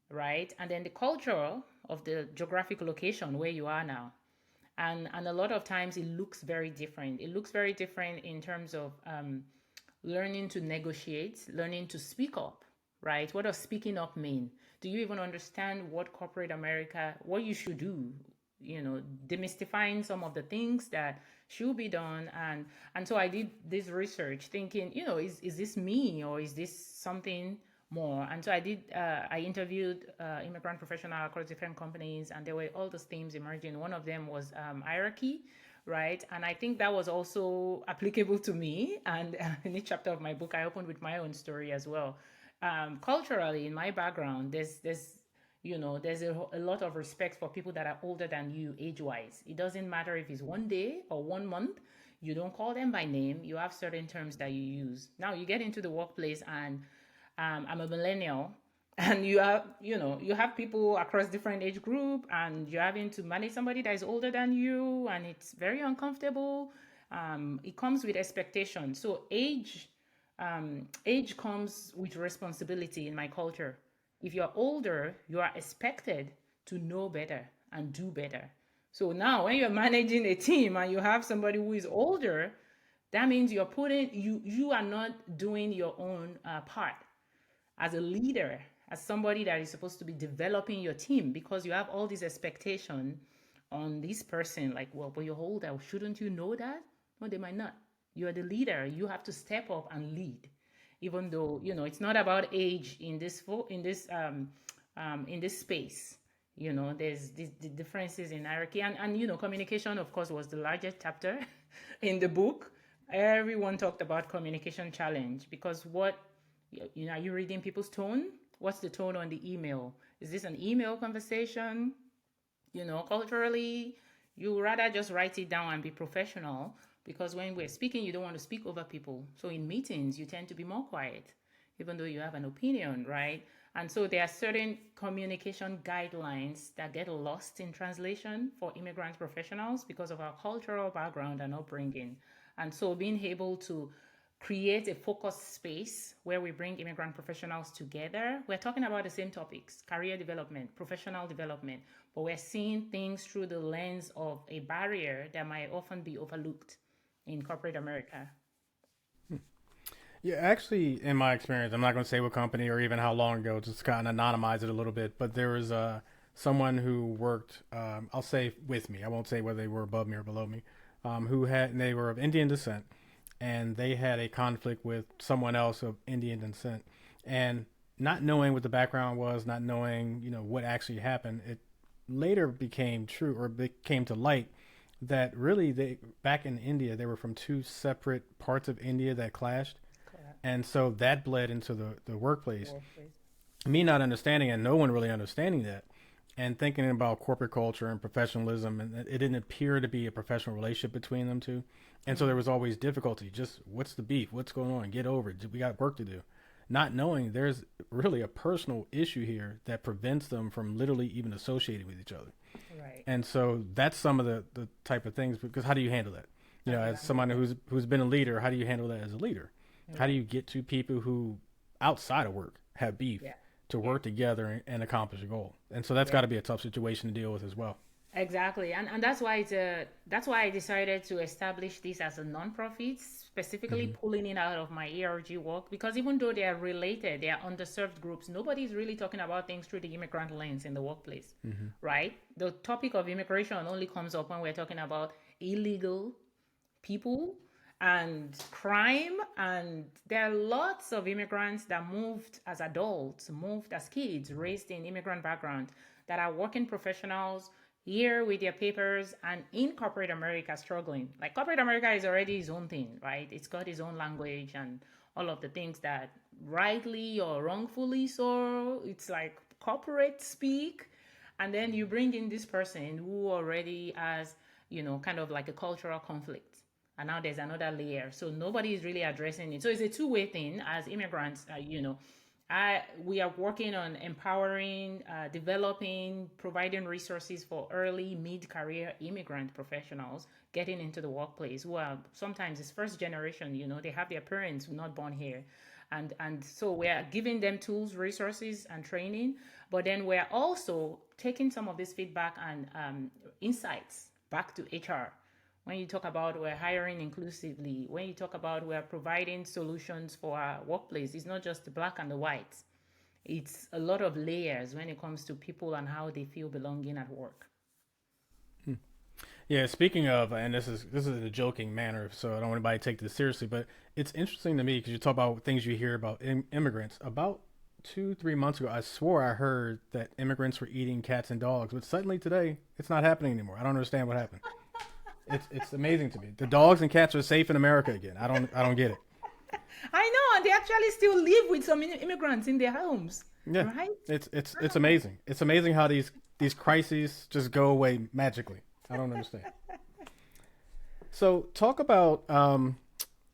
right? And then the culture of the geographic location where you are now. And a lot of times it looks very different. It looks very different in terms of learning to negotiate, learning to speak up, right? What does speaking up mean? Do you even understand what corporate America, what you should do? Demystifying some of the things that should be done. And so I did this research thinking, is this me or is this something more? And so I interviewed immigrant professionals across different companies, and there were all those themes emerging. One of them was hierarchy, right? And I think that was also applicable to me. And in each chapter of my book, I opened with my own story as well. Culturally, in my background, there's a lot of respect for people that are older than you age-wise. It doesn't matter if it's one day or 1 month. You don't call them by name. You have certain terms that you use. Now you get into the workplace, and I'm a millennial, and you have people across different age group, and you're having to manage somebody that is older than you, and it's very uncomfortable. It comes with expectation. So age comes with responsibility in my culture. If you're older, you are expected to know better and do better. So now when you're managing a team and you have somebody who is older, that means you are not doing your own part as a leader, as somebody that is supposed to be developing your team, because you have all this expectation on this person, like, well, but you're older, shouldn't you know that? No, they might not. You are the leader. You have to step up and lead, even though it's not about age in this space. There's the differences in hierarchy, and communication, of course, was the largest chapter in the book. Everyone talked about communication challenge, because are you reading people's tone? What's the tone on the email? Is this an email conversation? Culturally, you rather just write it down and be professional, because when we're speaking, you don't want to speak over people. So in meetings, you tend to be more quiet, even though you have an opinion, right? And so there are certain communication guidelines that get lost in translation for immigrant professionals because of our cultural background and upbringing. And so being able to create a focused space where we bring immigrant professionals together. We're talking about the same topics: career development, professional development, but we're seeing things through the lens of a barrier that might often be overlooked in corporate America. Yeah, actually, in my experience, I'm not going to say what company or even how long ago, just kind of anonymize it a little bit. But there was someone who worked, I'll say with me. I won't say whether they were above me or below me, they were of Indian descent, and they had a conflict with someone else of Indian descent, and not knowing what the background was, not knowing what actually happened, it later became true or became to light that really they back in India they were from two separate parts of India that clashed, And so that bled into the workplace. Workplace. Me not understanding and no one really understanding that and thinking about corporate culture and professionalism, and it didn't appear to be a professional relationship between them two. And so there was always difficulty. Just what's the beef? What's going on? Get over it. We got work to do. Not knowing there's really a personal issue here that prevents them from literally even associating with each other. Right. And so that's some of the type of things, because how do you handle that? You How know, do you as handle someone that? who's been a leader, how do you handle that as a leader? How do Right. you get to people who outside of work have beef Yeah. to Yeah. work together and accomplish a goal? And so that's Yeah. got to be a tough situation to deal with as well. Exactly, and that's why I decided to establish this as a nonprofit, specifically Hmm. pulling it out of my ERG work, because even though they are related, they are underserved groups. Nobody's really talking about things through the immigrant lens in the workplace, Hmm. right? The topic of immigration only comes up when we're talking about illegal people and crime, and there are lots of immigrants that moved as adults, moved as kids, raised in immigrant background, that are working professionals here with their papers, and in corporate America struggling. Like, corporate America is already its own thing, right? It's got its own language and all of the things that, rightly or wrongfully so, it's like corporate speak. And then you bring in this person who already has, kind of like a cultural conflict, and now there's another layer, so nobody is really addressing it. So it's a two-way thing. As immigrants, we are working on empowering, developing, providing resources for early mid-career immigrant professionals getting into the workplace, who are sometimes it's first generation. They have their parents who not born here, and so we're giving them tools, resources, and training. But then we're also taking some of this feedback and insights back to HR. When you talk about we're hiring inclusively, when you talk about we're providing solutions for our workplace, it's not just the black and the white. It's a lot of layers when it comes to people and how they feel belonging at work. Yeah, speaking of, and this is in a joking manner, so I don't want anybody to take this seriously, but it's interesting to me because you talk about things you hear about immigrants. About 2 3 months ago, I swore I heard that immigrants were eating cats and dogs, but suddenly today it's not happening anymore. I don't understand what happened. It's amazing to me. The dogs and cats are safe in America again. I don't get it. I know, and they actually still live with some immigrants in their homes, Yeah, right? it's amazing. It's amazing how these crises just go away magically. I don't understand. So talk about and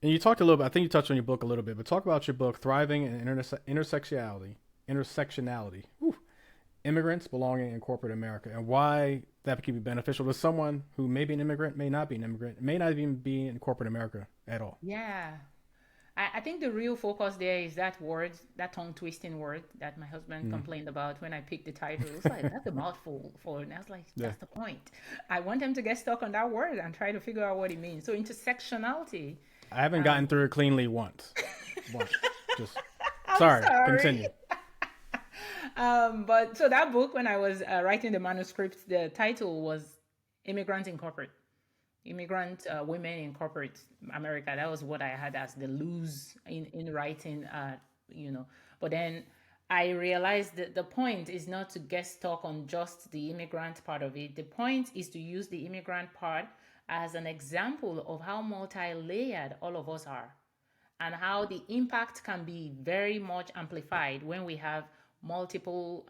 you talked a little bit. I think you touched on your book a little bit, but talk about your book, Thriving in Intersectionality. Whew. Immigrants belonging in corporate America, and why that could be beneficial to someone who may be an immigrant, may not be an immigrant, may not even be in corporate America at all. Yeah. I think the real focus there is that word, that tongue twisting word that my husband Mm. complained about when I picked the title. It was like, that's a mouthful for, and I was like, Yeah, that's the point. I want him to get stuck on that word and try to figure out what it means. So intersectionality. I haven't gotten Um, through it cleanly once. Once, just I'm sorry. sorry. Continue. But so that book, when I was writing the manuscript, the title was Immigrant in Corporate. Immigrant women in corporate America. That was what I had as the lose in writing, you know. But then I realized that the point is not to get stuck on just the immigrant part of it. The point is to use the immigrant part as an example of how multi-layered all of us are, and how the impact can be very much amplified when we have multiple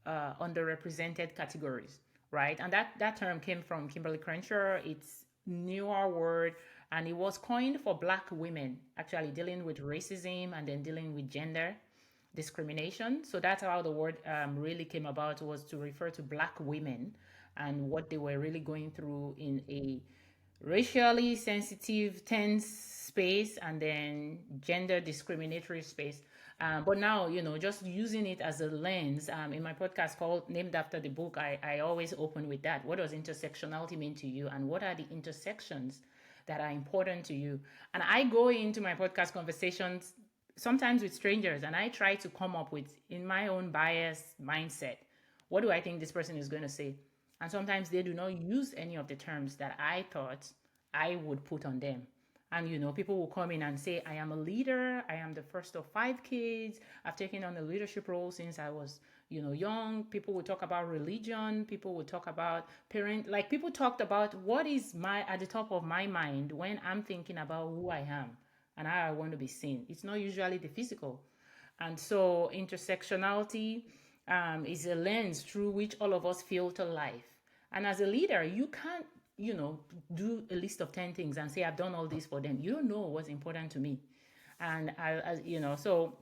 underrepresented categories, right? And that term came from Kimberly Crenshaw. It's newer word, and it was coined for Black women, actually dealing with racism and then dealing with gender discrimination. So that's how the word really came about, was to refer to Black women and what they were really going through in a racially sensitive, tense space, and then gender discriminatory space. But now, just using it as a lens, in my podcast called named after the book, I always open with that. What does intersectionality mean to you? And what are the intersections that are important to you? And I go into my podcast conversations sometimes with strangers, and I try to come up with, in my own bias mindset, what do I think this person is going to say? And sometimes they do not use any of the terms that I thought I would put on them. And people will come in and say, I am a leader, I am the first of 5 kids, I've taken on a leadership role since I was young. People will talk about religion, people will talk about parent, like, people talked about what is my at the top of my mind when I'm thinking about who I am and how I want to be seen. It's not usually the physical. And so intersectionality is a lens through which all of us filter life. And as a leader, you can't, do a list of 10 things and say, I've done all this for them. You don't know what's important to me. And so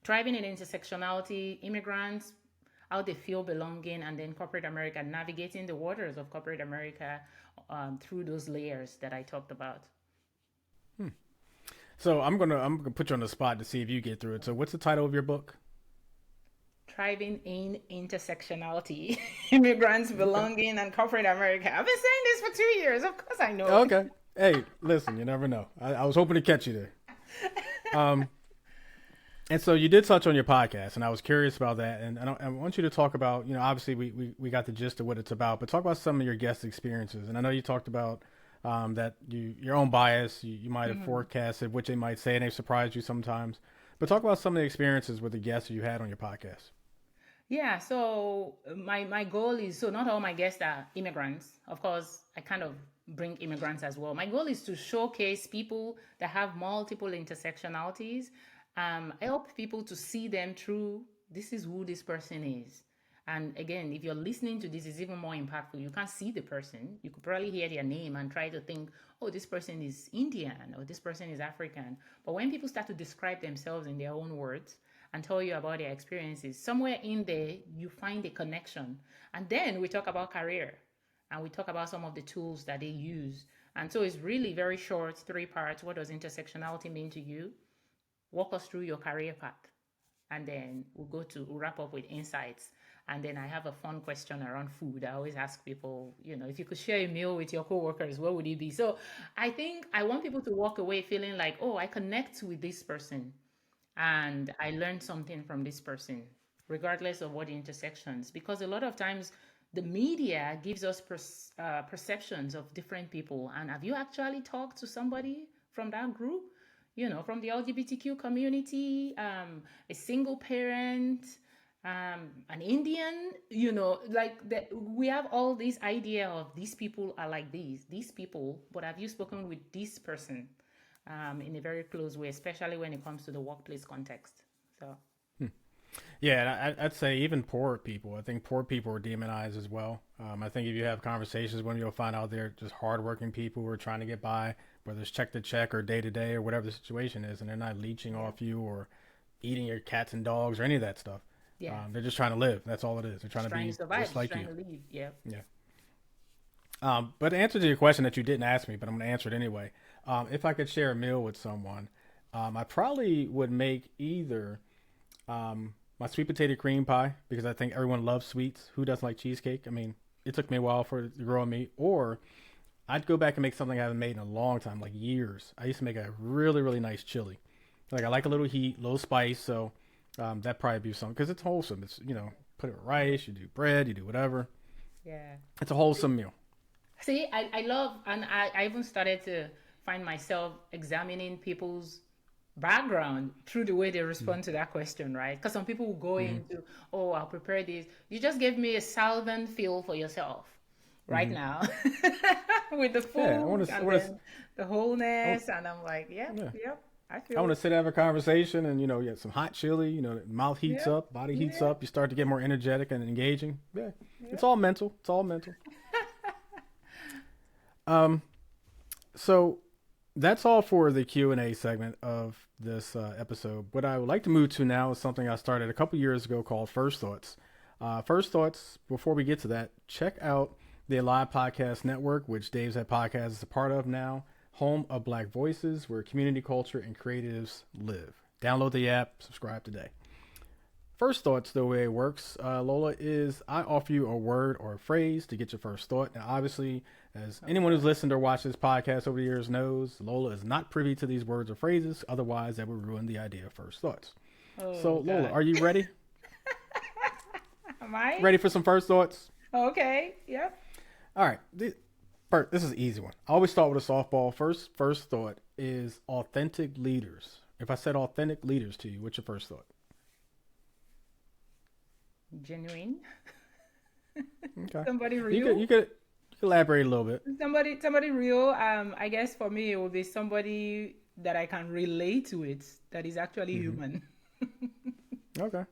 thriving in intersectionality, immigrants, how they feel belonging, and then corporate America, navigating the waters of corporate America through those layers that I talked about. So I'm gonna put you on the spot to see if you get through it. So what's the title of your book? Thriving in intersectionality, immigrants, belonging, and corporate America. I've been saying this for 2 years. Of course, I know. Okay. Hey, listen, you never know. I was hoping to catch you there. And so you did touch on your podcast, and I was curious about that. And I want you to talk about, obviously we got the gist of what it's about, but talk about some of your guest experiences. And I know you talked about that your own bias, you might have forecasted what they might say, and they surprised you sometimes. But talk about some of the experiences with the guests you had on your podcast. Yeah, so my goal is, so not all my guests are immigrants. Of course, I kind of bring immigrants as well. My goal is to showcase people that have multiple intersectionalities. Help people to see them through, this is who this person is. And again, if you're listening to this, it's even more impactful. You can't see the person. You could probably hear their name and try to think, oh, this person is Indian or this person is African. But when people start to describe themselves in their own words and tell you about their experiences, somewhere in there, you find a connection. And then we talk about career and we talk about some of the tools that they use. And so it's really very short, 3 parts. What does intersectionality mean to you? Walk us through your career path. And then we'll wrap up with insights. And then I have a fun question around food. I always ask people, if you could share a meal with your coworkers, what would it be? So I think I want people to walk away feeling like, oh, I connect with this person and I learned something from this person, regardless of what the intersections. Because a lot of times the media gives us perceptions of different people. And have you actually talked to somebody from that group? From the LGBTQ community, a single parent, an Indian, like that. We have all this idea of these people are like these people, but have you spoken with this person in a very close way, especially when it comes to the workplace context? So. Yeah, and I'd say even poor people. I think poor people are demonized as well. I think if you have conversations with them, you'll find out they're just hardworking people who are trying to get by, whether it's check to check or day to day or whatever the situation is, and they're not leeching off you or eating your cats and dogs or any of that stuff. Yeah. They're just trying to live. That's all it is. They're trying to be survive, just like trying you. To leave. Yeah. Yeah. But to answer to your question that you didn't ask me, but I'm going to answer it anyway. If I could share a meal with someone, I probably would make either my sweet potato cream pie, because I think everyone loves sweets. Who doesn't like cheesecake? I mean, it took me a while for it to grow on me. Or I'd go back and make something I haven't made in a long time, like years. I used to make a really, really nice chili. Like I like a little heat, a little spice. So that'd probably be something, because it's wholesome. It's, put it with rice, you do bread, you do whatever. Yeah. It's a wholesome meal. See, I love, and I even started to find myself examining people's background through the way they respond to that question, right? Because some people will go into, oh, I'll prepare this. You just gave me a southern feel for yourself right now with the food the wholeness. And I'm like, yep, I feel I want to sit have a conversation and, get some hot chili, mouth heats up, body heats up. You start to get more energetic and engaging. Yeah. It's all mental. It's all mental. So that's all for the Q&A segment of this episode. What I would like to move to now is something I started a couple years ago called First Thoughts. First Thoughts, before we get to that, check out the Alive Podcast Network, which Dave's Head Podcast is a part of now, home of Black voices, where community culture and creatives live. Download the app, subscribe today. First Thoughts, the way it works, Lola, is I offer you a word or a phrase to get your first thought. Now, obviously, as anyone who's listened or watched this podcast over the years knows, Lola is not privy to these words or phrases. Otherwise, that would ruin the idea of First Thoughts. So, Lola, are you ready? Am I? Ready for some first thoughts? Okay. Yep. All right. This is an easy one. I always start with a softball. First thought is authentic leaders. If I said authentic leaders to you, what's your first thought? Genuine. Okay. Somebody real. You could elaborate a little bit. Somebody real. I guess for me it would be somebody that I can relate to it, that is actually human. Okay.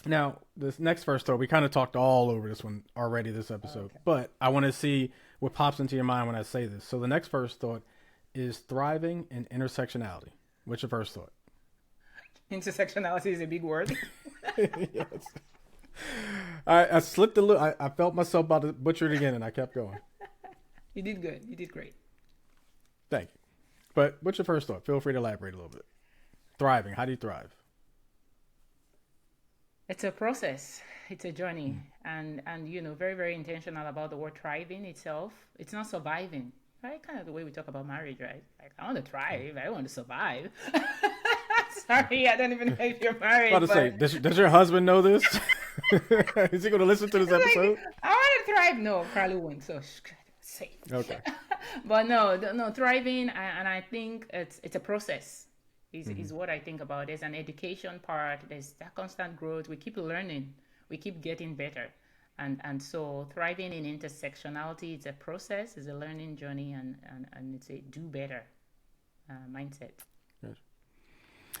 Now, this next first thought, we kind of talked all over this one already this episode, but I want to see what pops into your mind when I say this. So the next first thought is thriving in intersectionality. What's your first thought? Intersectionality is a big word. Yes. I slipped a little. I felt myself about to butcher it again, and I kept going. You did good. You did great. Thank you. But what's your first thought? Feel free to elaborate a little bit. Thriving. How do you thrive? It's a process. It's a journey, and very, very intentional about the word thriving itself. It's not surviving, right? Kind of the way we talk about marriage, right? Like, I want to thrive. I want to survive. Sorry, I don't even know if you're married. I was about to say, does your husband know this? Is he going to listen to this episode? I want to thrive. No, probably won't. So safe. Okay. But no, thriving, and I think it's a process. Is what I think about. There's an education part. There's that constant growth. We keep learning. We keep getting better. And so thriving in intersectionality, it's a process, it's a learning journey, and it's a do better mindset. Yes.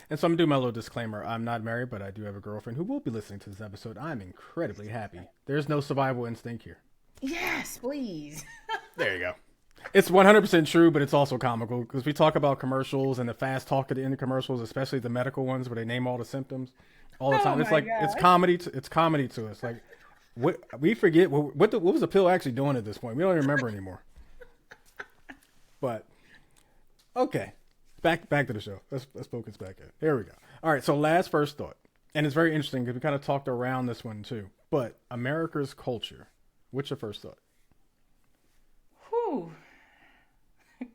And so I'm going to do my little disclaimer. I'm not married, but I do have a girlfriend who will be listening to this episode. I'm incredibly happy. There's no survival instinct here. Yes, please. There you go. It's 100% true, but it's also comical because we talk about commercials and the fast talk at the end of commercials, especially the medical ones where they name all the symptoms all the time. It's like, God. It's comedy to us. Like, what we forget what was the pill actually doing at this point? We don't even remember anymore. But okay, back to the show. Let's focus back in. Here we go. All right. So last first thought, and it's very interesting because we kind of talked around this one too. But America's culture. What's your first thought? Whew.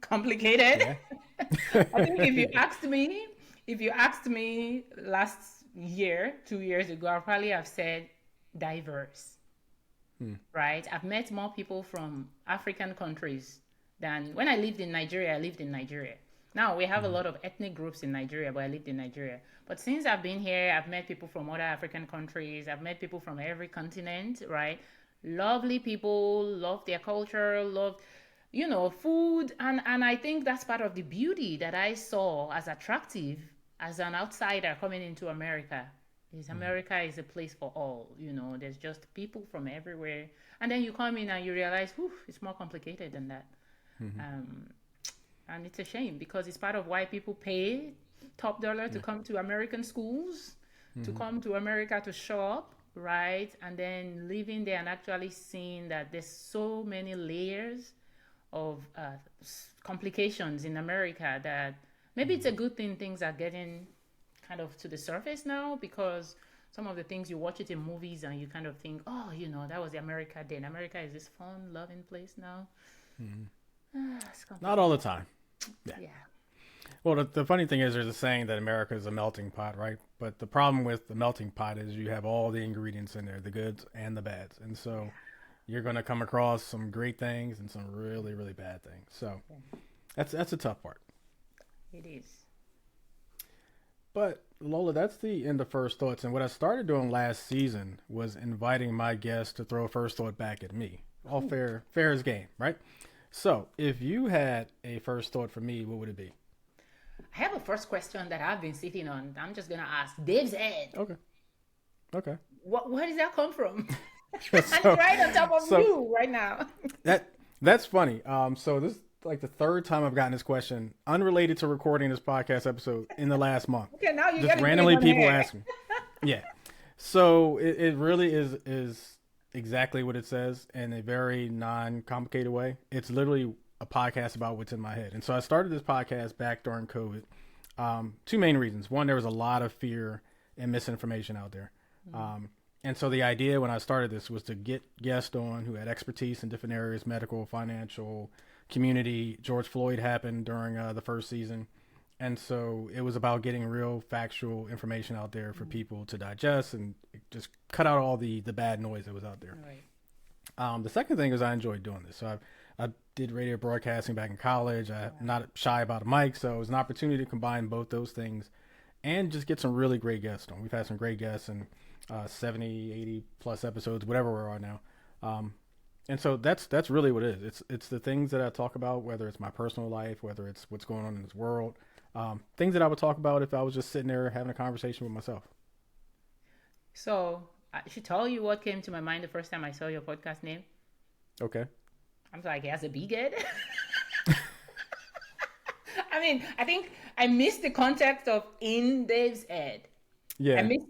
Complicated. Yeah. I think if you asked me last year, 2 years ago, I probably have said diverse. Right? I've met more people from African countries than when I lived in Nigeria. Now we have a lot of ethnic groups in Nigeria, but I lived in Nigeria. But since I've been here, I've met people from other African countries. I've met people from every continent, right? Lovely people, love their culture, love food, and I think that's part of the beauty that I saw as attractive as an outsider coming into America. America is a place for all. There's just people from everywhere, and then you come in and you realize, it's more complicated than that. And it's a shame because it's part of why people pay top dollar to come to American schools, to come to America to shop, right? And then living there and actually seeing that there's so many layers of complications in America that maybe it's a good thing things are getting kind of to the surface now, because some of the things you watch it in movies and you kind of think, that was the America then. America is this fun, loving place now. Not all the time. Yeah. Well, the funny thing is there's a saying that America is a melting pot, right? But the problem with the melting pot is you have all the ingredients in there, the goods and the bads. And so you're going to come across some great things and some really, really bad things. So that's a tough part. It is. But Lola, that's the end of First Thoughts. And what I started doing last season was inviting my guests to throw a first thought back at me. All fair as game, right? So if you had a first thought for me, what would it be? I have a first question that I've been sitting on. I'm just going to ask. Dave's head. Okay. Where does that come from? I'm right on top of you right now. That's funny. So this is like the third time I've gotten this question unrelated to recording this podcast episode in the last month. Okay, now you just randomly people ask me. Yeah. So it really is exactly what it says in a very non-complicated way. It's literally a podcast about what's in my head. And so I started this podcast back during COVID. Two main reasons. One, there was a lot of fear and misinformation out there. And so the idea when I started this was to get guests on who had expertise in different areas, medical, financial, community. George Floyd happened during the first season. And so it was about getting real factual information out there for people to digest and just cut out all the bad noise that was out there. Right. The second thing is I enjoyed doing this. So I did radio broadcasting back in college. I'm not shy about a mic. So it was an opportunity to combine both those things and just get some really great guests on. We've had some great guests and 70, 80 plus episodes, whatever we're on now. And so that's really what it is. It's the things that I talk about, whether it's my personal life, whether it's what's going on in this world, things that I would talk about if I was just sitting there having a conversation with myself. So I should tell you what came to my mind the first time I saw your podcast name. Okay. I'm like, he has a big head. I mean, I think I missed the context of in Dave's head. I Yeah. missed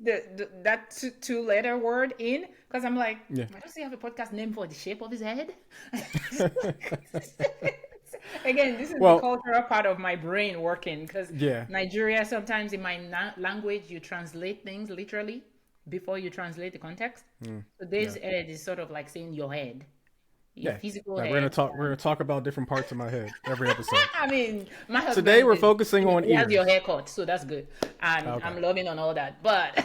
that two-letter word in, because I'm like, Yeah. why does he have a podcast name for the shape of his head? Again, this is the Well, cultural part of my brain working, because yeah. Nigeria, sometimes in my language, you translate things literally before you translate the context. So Dave's Yeah. head is sort of like saying your head, your Yeah. physical Like head. we're gonna talk about different parts of my head every episode. I mean, my Today husband we're is, focusing on he has your ears. haircut, so that's good. And Okay. I'm loving on all that. But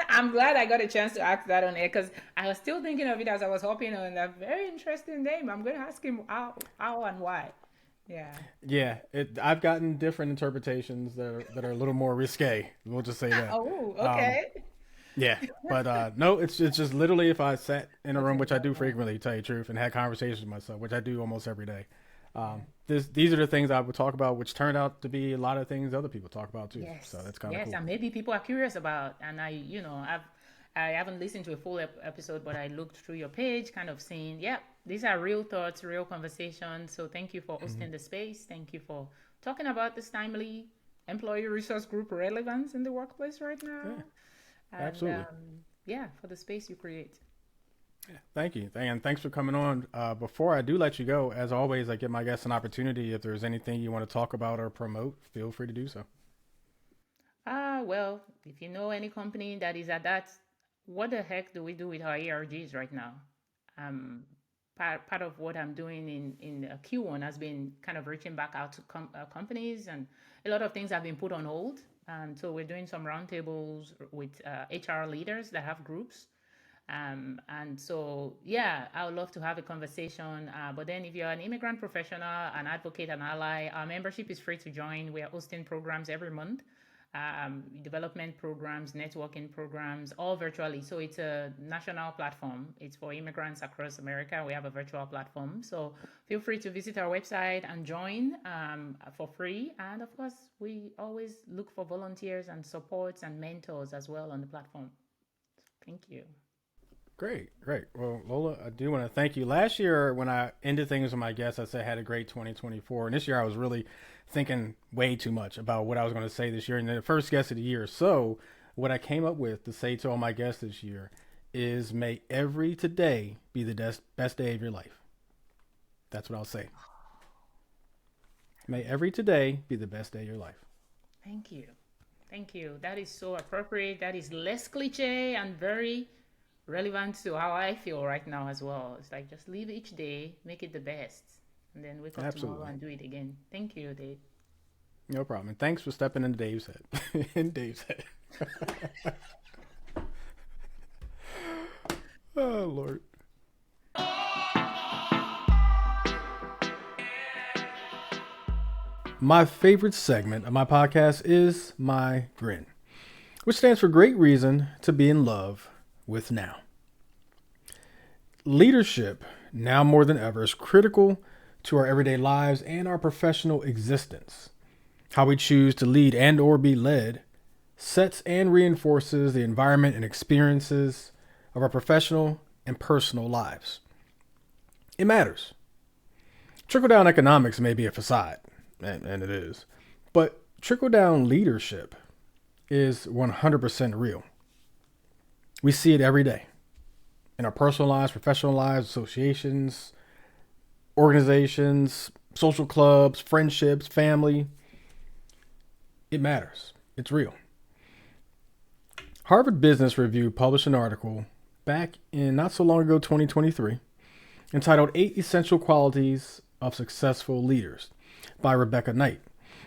I'm glad I got a chance to ask that on air, because I was still thinking of it as I was hopping on that very interesting name. I'm going to ask him how and why. Yeah. Yeah. I've gotten different interpretations that are a little more risque. We'll just say that. Oh, Um, okay. yeah. But no, it's just literally if I sat in a That's room, which I do incredible. frequently, to tell you the truth, and had conversations with myself, which I do almost every day. These are the things I would talk about, which turned out to be a lot of things other people talk about too. So Yes, that's kind of yes, cool. and maybe people are curious about. And I haven't listened to a full episode, but I looked through your page, kind of seeing, yeah, these are real thoughts, real conversations. So thank you for hosting the space. Thank you for talking about this timely employee resource group relevance in the workplace right now, Yeah, and absolutely. yeah, for the space you create. Thank you. And thanks for coming on. Before I do let you go, as always, I give my guests an opportunity. If there's anything you want to talk about or promote, feel free to do so. Well, if you know any company that is at that, what the heck do we do with our ERGs right now? Um, part of what I'm doing in Q1 has been kind of reaching back out to companies, and a lot of things have been put on hold. So we're doing some roundtables with HR leaders that have groups. And so, yeah, I would love to have a conversation. But then, if you're an immigrant professional, an advocate, an ally, our membership is free to join. We are hosting programs every month, development programs, networking programs, all virtually. So it's a national platform. It's for immigrants across America. We have a virtual platform. So feel free to visit our website and join for free. And of course, we always look for volunteers and supports and mentors as well on the platform. Thank you. Great, great. Well, Lola, I do want to thank you. Last year, when I ended things with my guests, I said I had a great 2024. And this year, I was really thinking way too much about what I was going to say this year. And the first guest of the year. So, what I came up with to say to all my guests this year is may every today be the best day of your life. That's what I'll say. May every today be the best day of your life. Thank you. Thank you. That is so appropriate. That is less cliche and very relevant to how I feel right now as well. It's like just live each day, make it the best, and then wake up tomorrow Absolutely. and do it again. Thank you, Dave. No problem. And thanks for stepping into Dave's head. In Dave's head. Oh, Lord. My favorite segment of my podcast is my GRIN, which stands for Great Reason to Be in Love with Now. Leadership, now more than ever, is critical to our everyday lives and our professional existence. How we choose to lead and or be led sets and reinforces the environment and experiences of our professional and personal lives. It matters. Trickle-down economics may be a facade, and it is, but trickle-down leadership is 100% real. We see it every day in our personal lives, professional lives, associations, organizations, social clubs, friendships, family. It matters. It's real. Harvard Business Review published an article back in not so long ago, 2023, entitled 8 Essential Qualities of Successful Leaders by Rebecca Knight.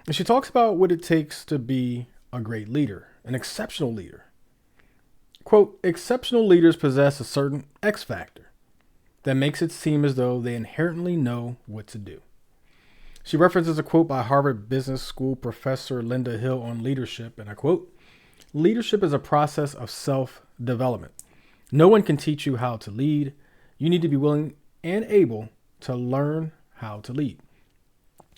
And she talks about what it takes to be a great leader, an exceptional leader. Quote, exceptional leaders possess a certain X factor that makes it seem as though they inherently know what to do. She references a quote by Harvard Business School professor Linda Hill on leadership, and I quote, leadership is a process of self-development. No one can teach you how to lead. You need to be willing and able to learn how to lead.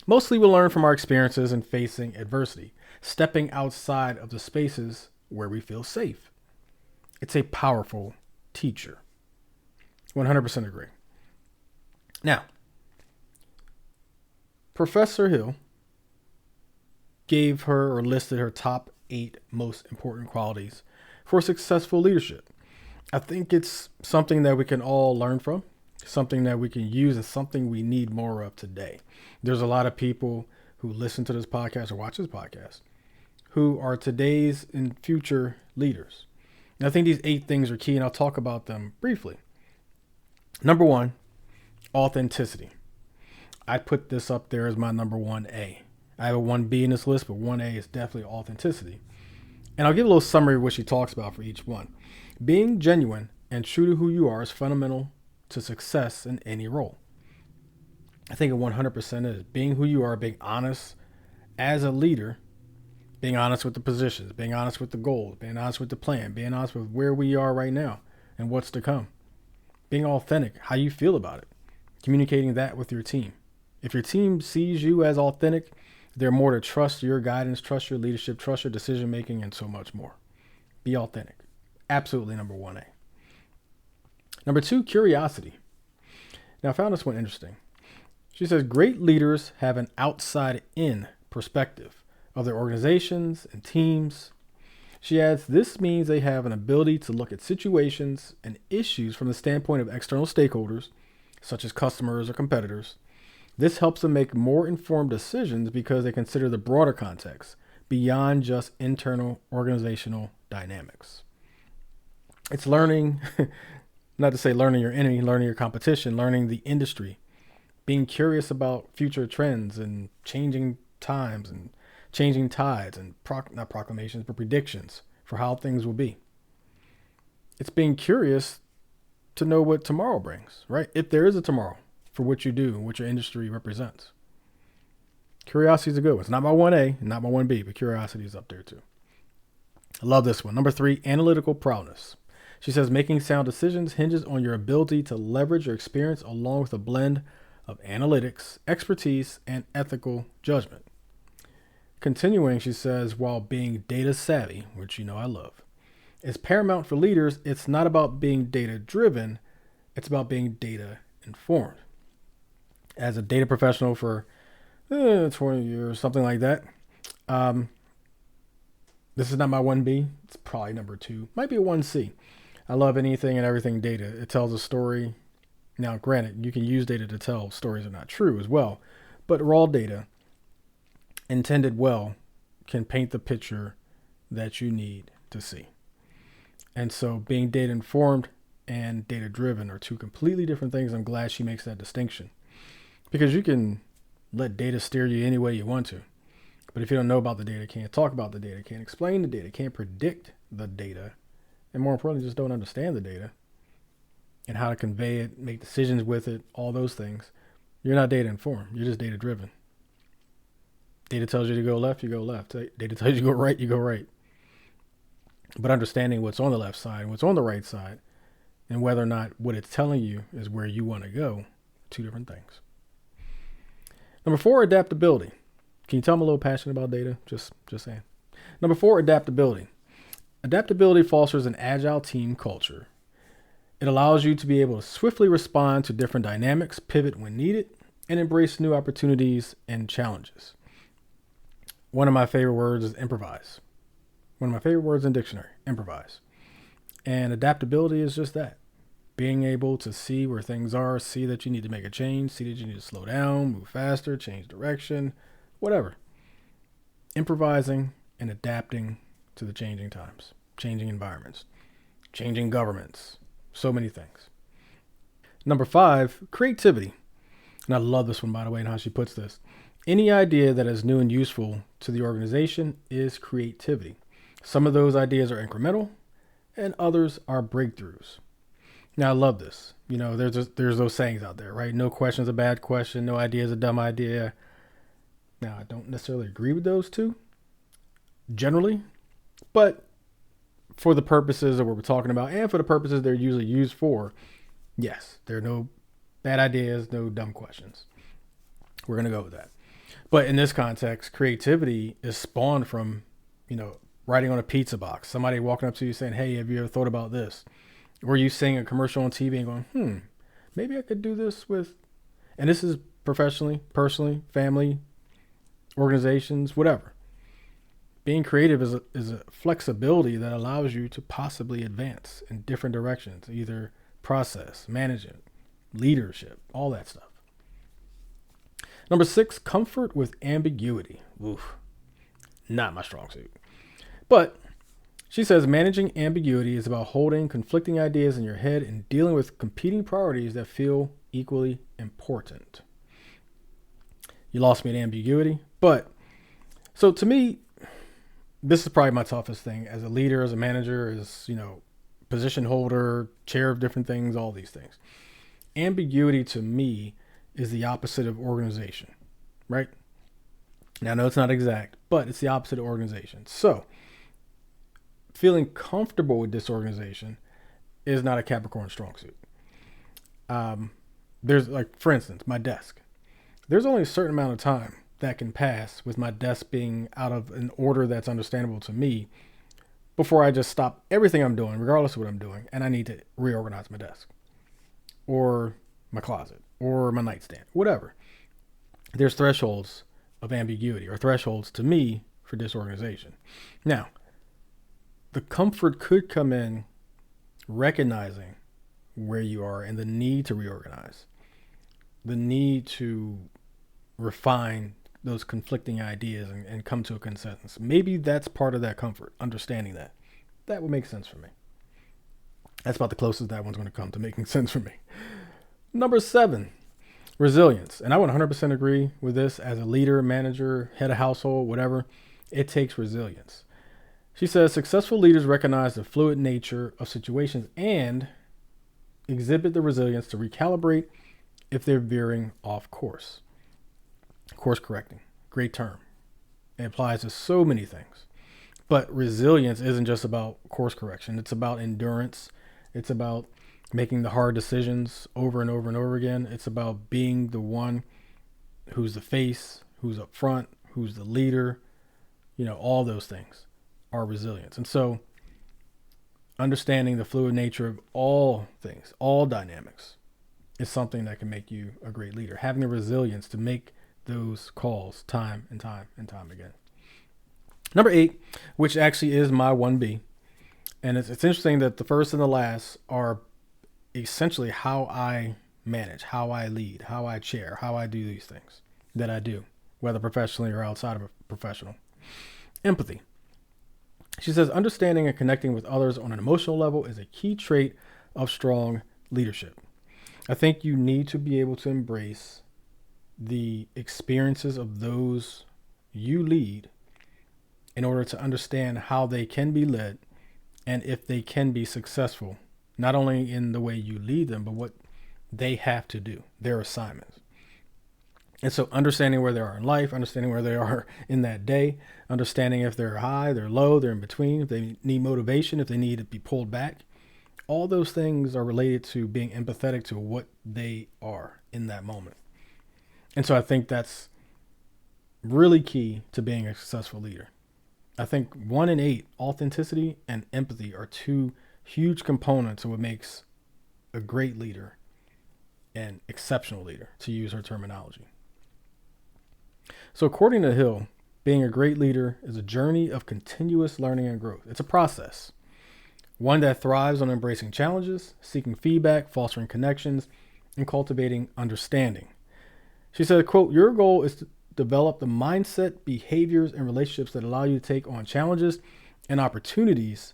Mostly we learn from our experiences in facing adversity, stepping outside of the spaces where we feel safe. It's a powerful teacher. 100% agree. Now, Professor Hill gave her or listed her top 8 most important qualities for successful leadership. I think it's something that we can all learn from, something that we can use, and something we need more of today. There's a lot of people who listen to this podcast or watch this podcast who are today's and future leaders. And I think these 8 things are key, and I'll talk about them briefly. Number 1, authenticity. I'd put this up there as my number 1A. I have a 1B in this list, but 1A is definitely authenticity. And I'll give a little summary of what she talks about for each one. Being genuine and true to who you are is fundamental to success in any role. I think it 100% is. Being who you are, being honest as a leader, being honest with the positions, being honest with the goals, being honest with the plan, being honest with where we are right now and what's to come. Being authentic, how you feel about it. Communicating that with your team. If your team sees you as authentic, they're more to trust your guidance, trust your leadership, trust your decision making, and so much more. Be authentic. Absolutely number 1A. Number 2, curiosity. Now, I found this one interesting. She says, great leaders have an outside-in perspective of their organizations and teams. She adds, this means they have an ability to look at situations and issues from the standpoint of external stakeholders, such as customers or competitors. This helps them make more informed decisions because they consider the broader context beyond just internal organizational dynamics. It's learning, not to say learning your enemy, learning your competition, learning the industry, being curious about future trends and changing times and changing tides and not proclamations, but predictions for how things will be. It's being curious to know what tomorrow brings, right? If there is a tomorrow for what you do and what your industry represents. Curiosity is a good one. It's not my 1A and not my 1B, but curiosity is up there too. I love this one. Number 3, analytical prowess. She says, making sound decisions hinges on your ability to leverage your experience along with a blend of analytics, expertise, and ethical judgment. Continuing, she says, while being data savvy, which you know I love, is paramount for leaders, it's not about being data driven, it's about being data informed. As a data professional for 20 years, something like that, this is not my 1B. It's probably number 2. Might be a 1C. I love anything and everything data. It tells a story. Now, granted, you can use data to tell stories that are not true as well, but raw data, intended well, can paint the picture that you need to see. And so being data informed and data driven are 2 completely different things. I'm glad she makes that distinction, because you can let data steer you any way you want to. But if you don't know about the data, can't talk about the data, can't explain the data, can't predict the data, and more importantly, just don't understand the data and how to convey it, make decisions with it, all those things, you're not data informed. You're just data driven. Data tells you to go left, you go left. Data tells you to go right, you go right. But understanding what's on the left side, what's on the right side, and whether or not what it's telling you is where you want to go, 2 different things. Number 4, adaptability. Can you tell I'm a little passionate about data? Just saying. Number 4, adaptability. Adaptability fosters an agile team culture. It allows you to be able to swiftly respond to different dynamics, pivot when needed, and embrace new opportunities and challenges. One of my favorite words is improvise. One of my favorite words in dictionary, improvise. And adaptability is just that. Being able to see where things are, see that you need to make a change, see that you need to slow down, move faster, change direction, whatever. Improvising and adapting to the changing times, changing environments, changing governments, so many things. Number 5, creativity. And I love this one, by the way, and how she puts this. Any idea that is new and useful to the organization is creativity. Some of those ideas are incremental and others are breakthroughs. Now, I love this. You know, there's those sayings out there, right? No question is a bad question. No idea is a dumb idea. Now, I don't necessarily agree with those 2 generally, but for the purposes of what we're talking about and for the purposes they're usually used for, yes, there are no Bad ideas, no dumb questions. We're going to go with that. But in this context, creativity is spawned from, writing on a pizza box. Somebody walking up to you saying, hey, have you ever thought about this? Or you seeing a commercial on TV and going, maybe I could do this with, and this is professionally, personally, family, organizations, whatever. Being creative is a flexibility that allows you to possibly advance in different directions, either process, management, leadership, all that stuff. Number 6, comfort with ambiguity. Oof, not my strong suit. But she says managing ambiguity is about holding conflicting ideas in your head and dealing with competing priorities that feel equally important. You lost me at ambiguity, but so to me, this is probably my toughest thing as a leader, as a manager, as, position holder, chair of different things, all these things. Ambiguity to me is the opposite of organization, right? Now, I know it's not exact, but it's the opposite of organization. So feeling comfortable with disorganization is not a Capricorn strong suit. There's for instance, my desk. There's only a certain amount of time that can pass with my desk being out of an order that's understandable to me before I just stop everything I'm doing, regardless of what I'm doing, and I need to reorganize my desk or my closet or my nightstand, whatever. There's thresholds of ambiguity or thresholds to me for disorganization. Now, the comfort could come in recognizing where you are and the need to reorganize, the need to refine those conflicting ideas and come to a consensus. Maybe that's part of that comfort, understanding that. That would make sense for me. That's about the closest that one's going to come to making sense for me. Number 7, resilience. And I would 100% agree with this as a leader, manager, head of household, whatever. It takes resilience. She says successful leaders recognize the fluid nature of situations and exhibit the resilience to recalibrate if they're veering off course. Course correcting, great term. It applies to so many things. But resilience isn't just about course correction. It's about endurance. It's about making the hard decisions over and over and over again. It's about being the one who's the face, who's up front, who's the leader. All those things are resilience. And so understanding the fluid nature of all things, all dynamics, is something that can make you a great leader. Having the resilience to make those calls time and time and time again. Number 8, which actually is my 1B. And it's interesting that the first and the last are essentially how I manage, how I lead, how I chair, how I do these things that I do, whether professionally or outside of a professional. Empathy. She says understanding and connecting with others on an emotional level is a key trait of strong leadership. I think you need to be able to embrace the experiences of those you lead in order to understand how they can be led and if they can be successful, not only in the way you lead them, but what they have to do, their assignments. And so understanding where they are in life, understanding where they are in that day, understanding if they're high, they're low, they're in between, if they need motivation, if they need to be pulled back, all those things are related to being empathetic to what they are in that moment. And so I think that's really key to being a successful leader. I think 1 and 8, authenticity and empathy are 2 huge components of what makes a great leader and exceptional leader, to use her terminology. So according to Hill, being a great leader is a journey of continuous learning and growth. It's a process, one that thrives on embracing challenges, seeking feedback, fostering connections, and cultivating understanding. She said, quote, your goal is to develop the mindset, behaviors, and relationships that allow you to take on challenges and opportunities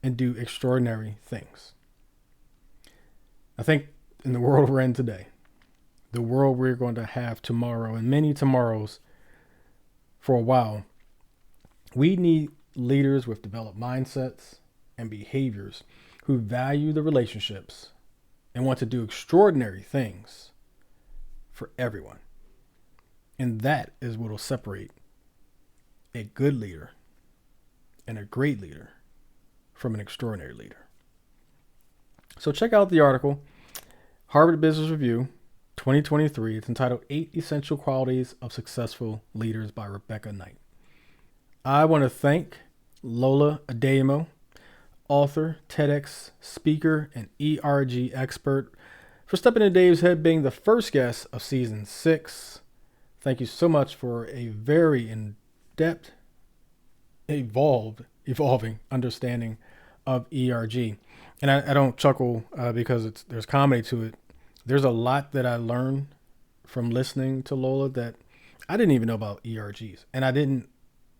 and do extraordinary things. I think in the world we're in today, the world we're going to have tomorrow and many tomorrows for a while, we need leaders with developed mindsets and behaviors who value the relationships and want to do extraordinary things for everyone. And that is what will separate a good leader and a great leader from an extraordinary leader. So check out the article, Harvard Business Review, 2023. It's entitled 8 Essential Qualities of Successful Leaders by Rebecca Knight. I want to thank Lola Adeyemo, author, TEDx speaker, and ERG expert, for stepping in Dave's Head, being the first guest of season 6. Thank you so much for a very in-depth, evolving understanding of ERG. And I don't chuckle because there's comedy to it. There's a lot that I learned from listening to Lola that I didn't even know about ERGs. And I didn't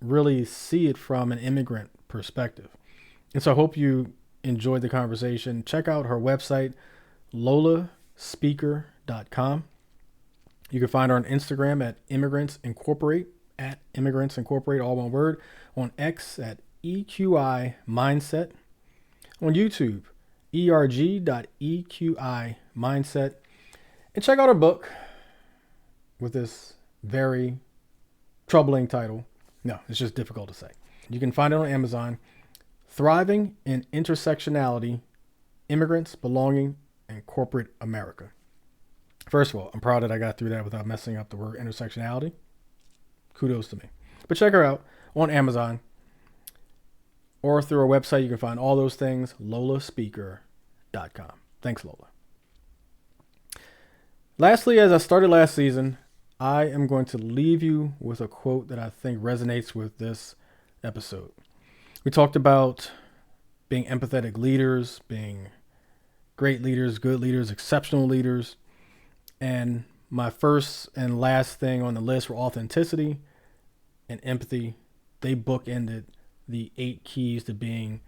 really see it from an immigrant perspective. And so I hope you enjoyed the conversation. Check out her website, lolaspeaker.com. You can find her on Instagram at Immigrants Incorporate, all one word. On X at EQI Mindset. On YouTube, erg.eqi Mindset. And check out her book with this very troubling title. No, it's just difficult to say. You can find it on Amazon. Thriving in Intersectionality, Immigrants, Belonging, and Corporate America. First of all, I'm proud that I got through that without messing up the word intersectionality. Kudos to me. But check her out on Amazon or through our website. You can find all those things, lolaspeaker.com. Thanks, Lola. Lastly, as I started last season, I am going to leave you with a quote that I think resonates with this episode. We talked about being empathetic leaders, being great leaders, good leaders, exceptional leaders. And my first and last thing on the list were authenticity and empathy. They bookended the 8 keys to being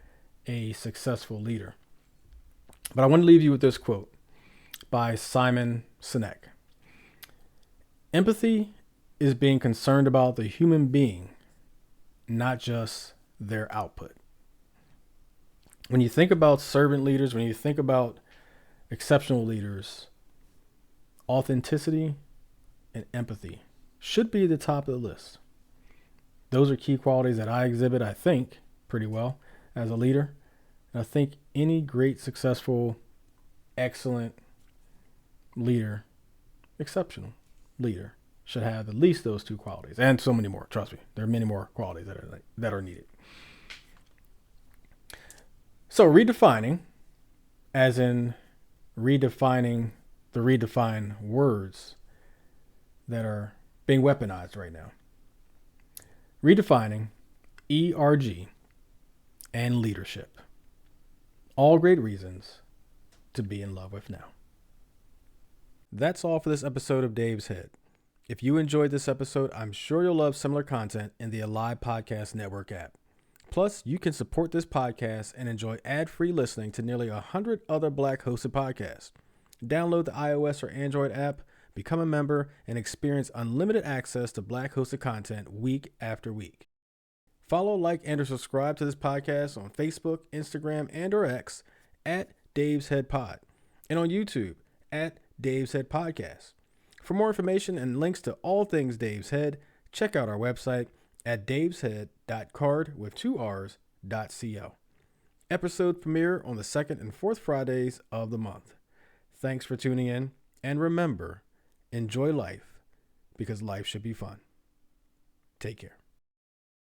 a successful leader. But I want to leave you with this quote by Simon Sinek. Empathy is being concerned about the human being, not just their output. When you think about servant leaders, when you think about exceptional leaders, authenticity and empathy should be the top of the list. Those are key qualities that I exhibit, I think, pretty well as a leader. And I think any great, successful, excellent leader, exceptional leader, should have at least those 2 qualities, and so many more. Trust me, there are many more qualities that are needed. So redefining, as in redefining the redefined words that are being weaponized right now. Redefining, ERG, and leadership. All great reasons to be in love with now. That's all for this episode of Dave's Head. If you enjoyed this episode, I'm sure you'll love similar content in the Alive Podcast Network app. Plus, you can support this podcast and enjoy ad-free listening to nearly 100 other Black-hosted podcasts. Download the iOS or Android app, become a member, and experience unlimited access to Black-hosted content week after week. Follow, like, and or subscribe to this podcast on Facebook, Instagram, and or X at Dave's Head Pod, and on YouTube at Dave's Head Podcast. For more information and links to all things Dave's Head, check out our website at daveshead.card.co. Episode premiere on the 2nd and 4th Fridays of the month. Thanks for tuning in, and remember, enjoy life because life should be fun. Take care.